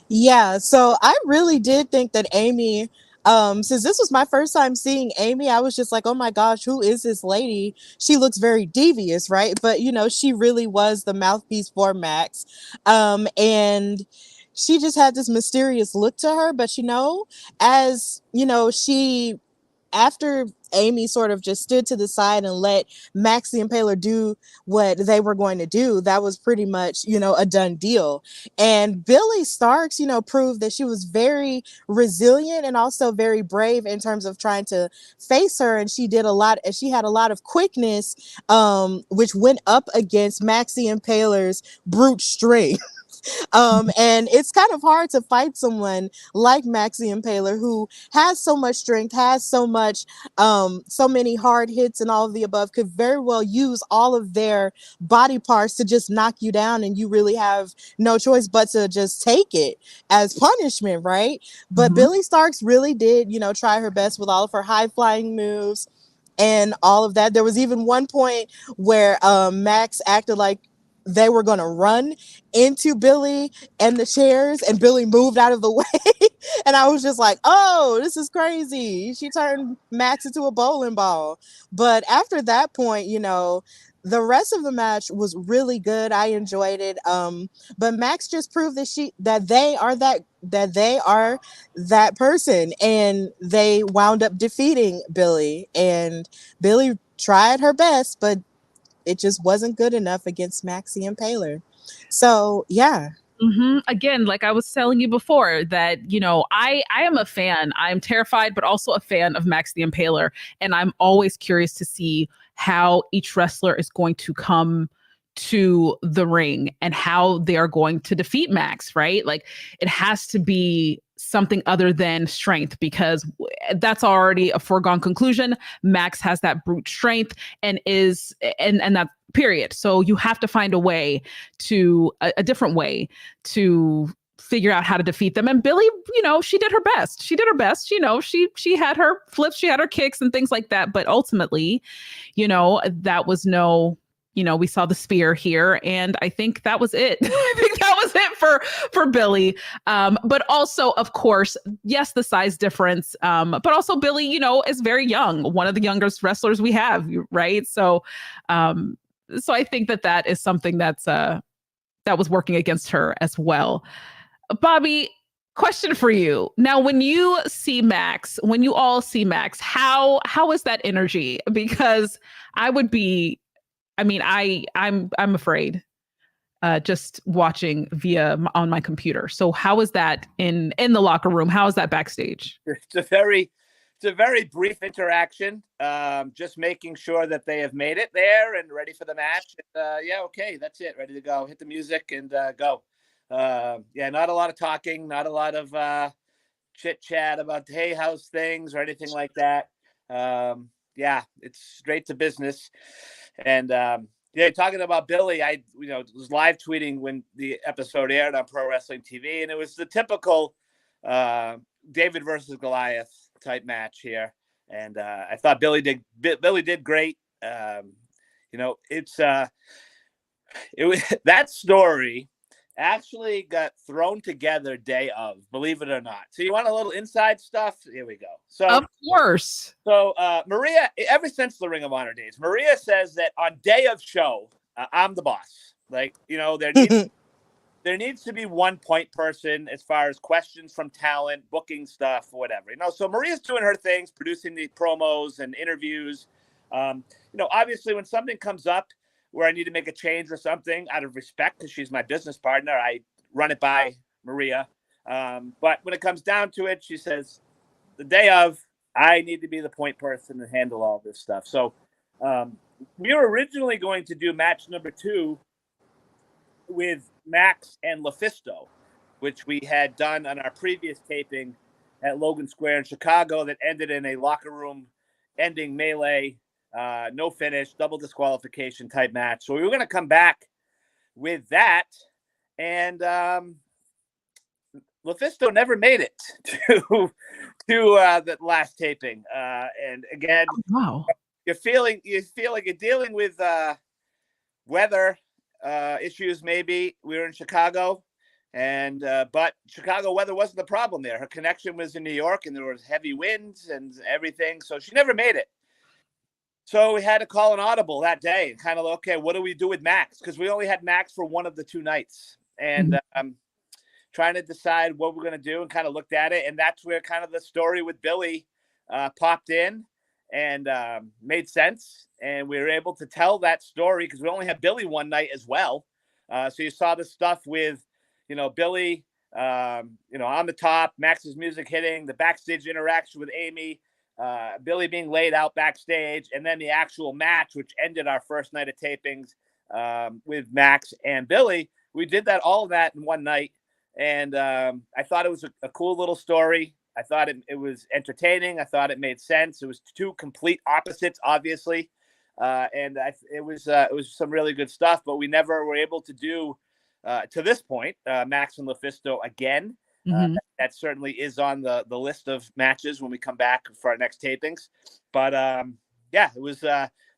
[SPEAKER 4] Yeah, so I really did think that Amy, since this was my first time seeing Amy, I was just like, oh my gosh, who is this lady? She looks very devious, right? But, she really was the mouthpiece for Max. And she just had this mysterious look to her. But, as, after Amy sort of just stood to the side and let Max the Impaler do what they were going to do, that was pretty much, a done deal. And Billie Starkz, proved that she was very resilient and also very brave in terms of trying to face her. And she had a lot of quickness, which went up against Max the Impaler's brute strength. And it's kind of hard to fight someone like Max the Impaler, who has so much strength, has so much, so many hard hits and all of the above, could very well use all of their body parts to just knock you down, and you really have no choice but to just take it as punishment, right? But Billie Starkz really did, try her best with all of her high flying moves and all of that. There was even one point where Max acted like they were going to run into Billie and the chairs, and Billie moved out of the way. And I was just like, oh, this is crazy. She turned Max into a bowling ball. But after that point, the rest of the match was really good. I enjoyed it. But Max just proved that they are that person, and they wound up defeating Billie. And Billie tried her best, but it just wasn't good enough against Max the Impaler. So, yeah.
[SPEAKER 5] Again, like I was telling you before, that, I am a fan. I'm terrified, but also a fan of Max the Impaler. And I'm always curious to see how each wrestler is going to come to the ring and how they are going to defeat Max, right? Like, it has to be something other than strength, because that's already a foregone conclusion. Max has that brute strength and that period. So you have to find a different way to figure out how to defeat them. And Billie, she did her best. She had her flips, she had her kicks and things like that. But ultimately, that was we saw the spear here, and I think that was it. I think that was it for Billie. But also, of course, yes, the size difference. But also Billie, is very young, one of the youngest wrestlers we have, right? So I think that is something that was working against her as well. Bobby, question for you. Now, when you all see Max, how is that energy? Because I'm afraid, just watching on my computer. So how is that in the locker room? How is that backstage?
[SPEAKER 6] It's a very brief interaction. Just making sure that they have made it there and ready for the match. Okay, that's it. Ready to go. Hit the music and go. Not a lot of talking, not a lot of chit chat about, hey, how's things or anything like that. It's straight to business. And talking about Billie, I was live tweeting when the episode aired on Pro Wrestling TV, and it was the typical David versus Goliath type match here. And I thought Billie did great. It's It was that story actually got thrown together day of, believe it or not. So you want a little inside stuff? Here we go.
[SPEAKER 5] Of course.
[SPEAKER 6] So Maria, ever since the Ring of Honor days, Maria says that on day of show, I'm the boss. Like, there needs to be one point person as far as questions from talent, booking stuff, whatever. So Maria's doing her things, producing the promos and interviews. Obviously when something comes up where I need to make a change or something, out of respect, because she's my business partner, I run it by Maria. But when it comes down to it, she says, the day of, I need to be the point person and handle all this stuff. So we were originally going to do match number 2 with Max and Lufisto, which we had done on our previous taping at Logan Square in Chicago that ended in a locker room ending melee, no finish, double disqualification type match. So we were going to come back with that, and Lufisto never made it to the last taping. And again,
[SPEAKER 5] Wow.
[SPEAKER 6] you feel like you're dealing with weather issues. Maybe we were in Chicago, and but Chicago weather wasn't the problem there. Her connection was in New York, and there was heavy winds and everything, so she never made it. So we had to call an audible that day and kind of, okay, what do we do with Max? Because we only had Max for one of the 2 nights, and trying to decide what we're going to do, and kind of looked at it. And that's where kind of the story with Billie popped in and made sense. And we were able to tell that story because we only had Billie one night as well. So you saw the stuff with, Billie, on the top, Max's music hitting, the backstage interaction with Amy, Billie being laid out backstage, and then the actual match, which ended our first night of tapings with Max and Billie. We did all of that in one night. And I thought it was a cool little story. I thought it was entertaining. I thought it made sense. It was 2 complete opposites, obviously. And it was some really good stuff, but we never were able to do, to this point, Max and Lufisto again. That certainly is on the list of matches when we come back for our next tapings. But it was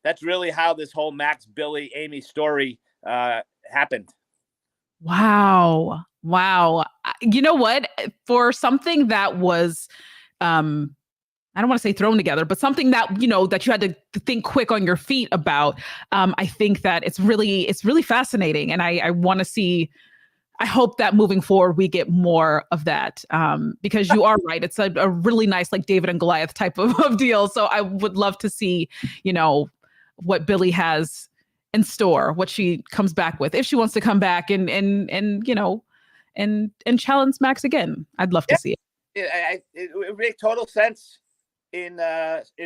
[SPEAKER 6] that's really how this whole Max, Billie, Amy story happened.
[SPEAKER 5] Wow. You know what? For something that was, I don't want to say thrown together, but something that, that you had to think quick on your feet about, I think that it's really fascinating. And I want to see, I hope that moving forward, we get more of that, because you are right. It's a really nice, like David and Goliath type of deal. So I would love to see, what Billie has in store, what she comes back with, if she wants to come back and challenge Max again. I'd love to see it.
[SPEAKER 6] It would make total sense in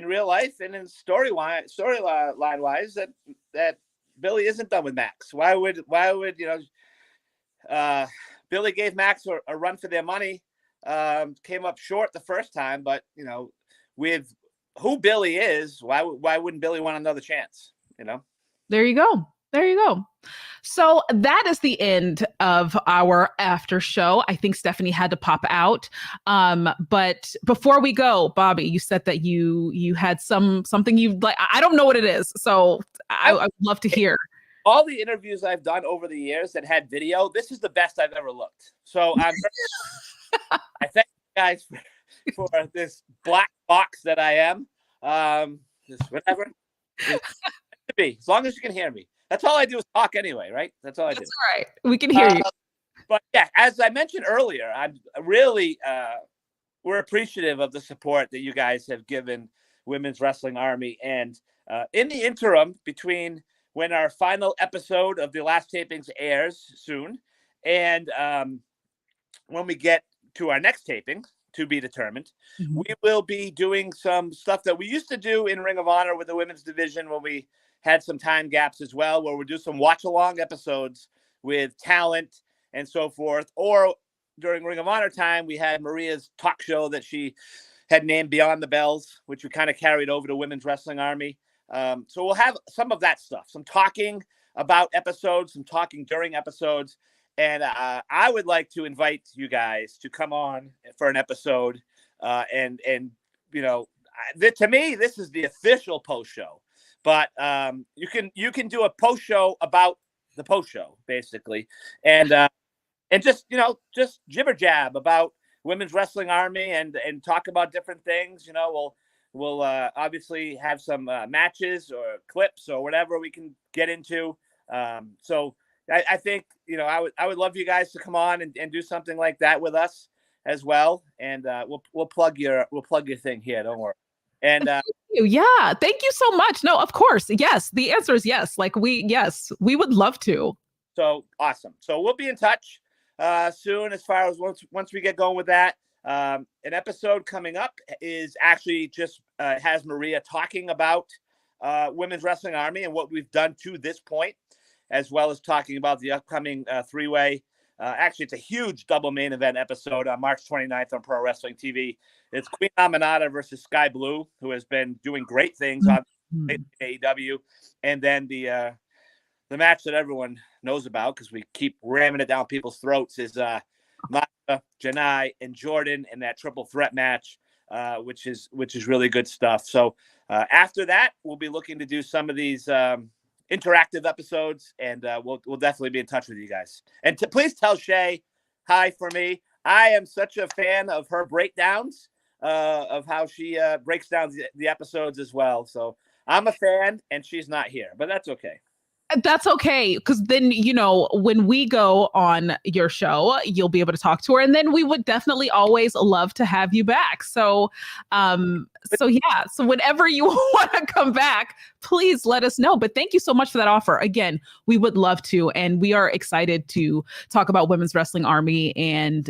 [SPEAKER 6] real life and in storyline wise that Billie isn't done with Max. Why would Billie gave Max a run for their money, came up short the first time, but with who Billie is, why wouldn't Billie want another chance?
[SPEAKER 5] There you go. So that is the end of our after show. I think Stephanie had to pop out. But before we go, Bobby, you said that you had something you like. I don't know what it is. So I would love to hear.
[SPEAKER 6] All the interviews I've done over the years that had video, this is the best I've ever looked. So I thank you guys for this black box that I am. Whatever. As long as you can hear me. That's all I do is talk anyway, right? That's all I do.
[SPEAKER 5] That's all right. We can hear you.
[SPEAKER 6] But yeah, as I mentioned earlier, I'm really we're appreciative of the support that you guys have given Women's Wrestling Army. And in the interim between when our final episode of the last tapings airs soon and when we get to our next taping, to be determined, we will be doing some stuff that we used to do in Ring of Honor with the women's division when we had some time gaps as well, where we'll do some watch-along episodes with talent and so forth. Or during Ring of Honor time, we had Maria's talk show that she had named Beyond the Bells, which we kind of carried over to Women's Wrestling Army. So we'll have some of that stuff, some talking about episodes, some talking during episodes. And I would like to invite you guys to come on for an episode. And to me, this is the official post show. But you can do a post show about the post show basically, and just just jibber jab about Women's Wrestling Army and talk about different things. We'll obviously have some matches or clips or whatever we can get into. So I think I would love you guys to come on and do something like that with us as well. And we'll plug your thing here. Don't worry. And
[SPEAKER 5] yeah, thank you so much. No, of course, yes. The answer is yes. We would love to.
[SPEAKER 6] So awesome. So we'll be in touch soon as far as once we get going with that. An episode coming up is actually just has Maria talking about Women's Wrestling Army and what we've done to this point, as well as talking about the upcoming three-way. Actually, it's a huge double main event episode on March 29th on Pro Wrestling TV. It's Queen Aminata versus Sky Blue, who has been doing great things on AEW. And then the match that everyone knows about, because we keep ramming it down people's throats, is Masha, Janai, and Jordan in that triple threat match, which is really good stuff. So after that, we'll be looking to do some of these interactive episodes, and we'll definitely be in touch with you guys. And please tell Shay hi for me. I am such a fan of her breakdowns of how she breaks down the episodes as well. So I'm a fan, and she's not here, but that's okay.
[SPEAKER 5] That's okay, because then, when we go on your show, you'll be able to talk to her, and then we would definitely always love to have you back. So, so whenever you want to come back, please let us know. But thank you so much for that offer. Again, we would love to, and we are excited to talk about Women's Wrestling Army, and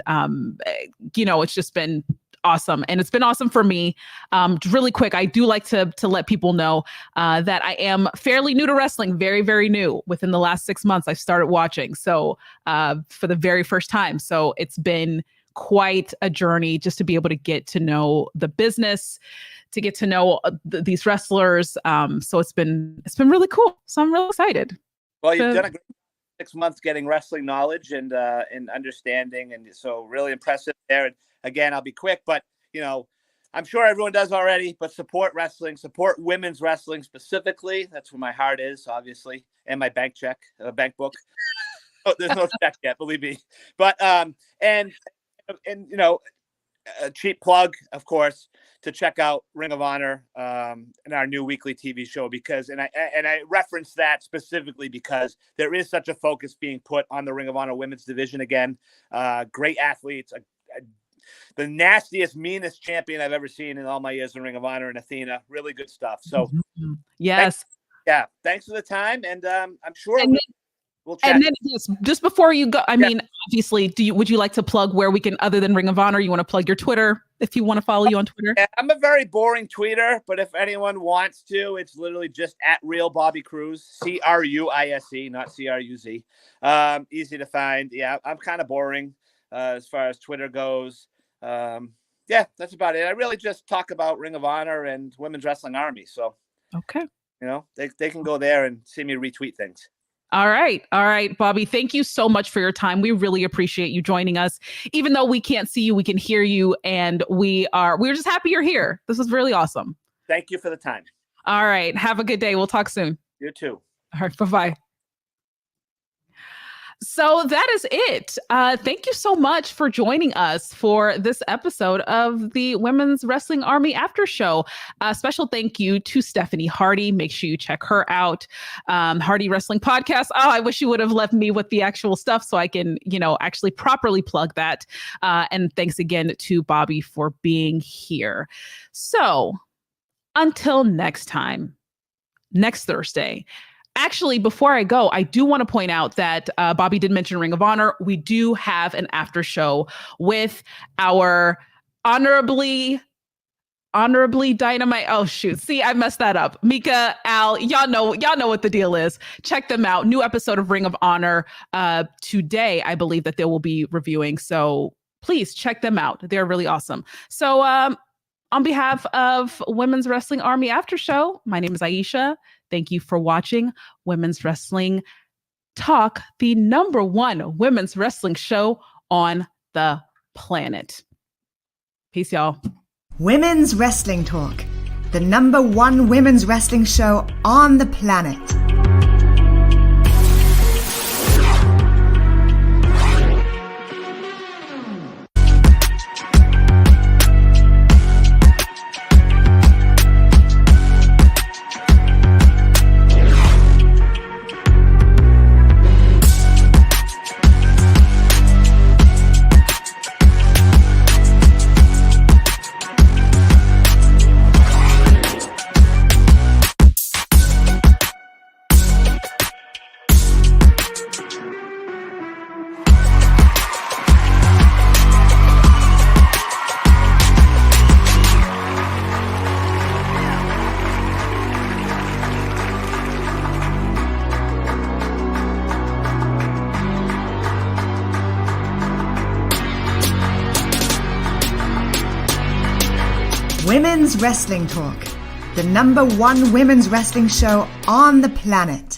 [SPEAKER 5] it's just been awesome. And it's been awesome for me. Really quick, I do like to let people know that I am fairly new to wrestling, very, very new. Within the last 6 months, I started watching. So for the very first time. So it's been quite a journey just to be able to get to know the business, to get to know these wrestlers. So it's been really cool. So I'm really excited.
[SPEAKER 6] Well, you've done a great 6 months getting wrestling knowledge and understanding. And so really impressive there. And again, I'll be quick, but I'm sure everyone does already, but support wrestling, support women's wrestling specifically. That's where my heart is, obviously, and my bank book. Oh, there's no check yet, believe me. But and a cheap plug, of course, to check out Ring of Honor and our new weekly TV show, because I reference that specifically because there is such a focus being put on the Ring of Honor women's division again. Great athletes. The nastiest, meanest champion I've ever seen in all my years in Ring of Honor, and Athena. Really good stuff. So,
[SPEAKER 5] yes.
[SPEAKER 6] Thanks for the time. And I'm sure we'll chat.
[SPEAKER 5] And then just before you go, I mean, obviously, would you like to plug where we can, other than Ring of Honor, you want to plug your Twitter if you want to follow you on Twitter?
[SPEAKER 6] Yeah, I'm a very boring tweeter, but if anyone wants to, it's literally just @Real Bobby Cruz, CRUISE, not CRUZ. Easy to find. Yeah, I'm kind of boring as far as Twitter goes. That's about it. I really just talk about Ring of Honor and Women's Wrestling Army. So,
[SPEAKER 5] okay.
[SPEAKER 6] They can go there and see me retweet things.
[SPEAKER 5] All right, Bobby, thank you so much for your time. We really appreciate you joining us. Even though we can't see you, we can hear you, and we're just happy you're here. This was really awesome.
[SPEAKER 6] Thank you for the time.
[SPEAKER 5] All right. Have a good day. We'll talk soon.
[SPEAKER 6] You too.
[SPEAKER 5] All right. Bye-bye. So that is it. Thank you so much for joining us for this episode of the Women's Wrestling Army After Show. Special thank you to Stephanie Hardy. Make sure you check her out. Hardy Wrestling Podcast. Oh, I wish you would have left me with the actual stuff so I can, actually properly plug that. And thanks again to Bobby for being here. So until next time, next Thursday. Actually, before I go, I do want to point out that Bobby did mention Ring of Honor. We do have an after show with our honorably dynamite. Oh, shoot. See, I messed that up. Mika, Al, y'all know what the deal is. Check them out. New episode of Ring of Honor today, I believe that they will be reviewing. So please check them out. They're really awesome. So on behalf of Women's Wrestling Army After Show, my name is Aisha. Thank you for watching Women's Wrestling Talk, the #1 women's wrestling show on the planet. Peace, y'all.
[SPEAKER 3] Women's Wrestling Talk, the #1 women's wrestling show on the planet. Women's Wrestling Talk, the number one women's wrestling show on the planet.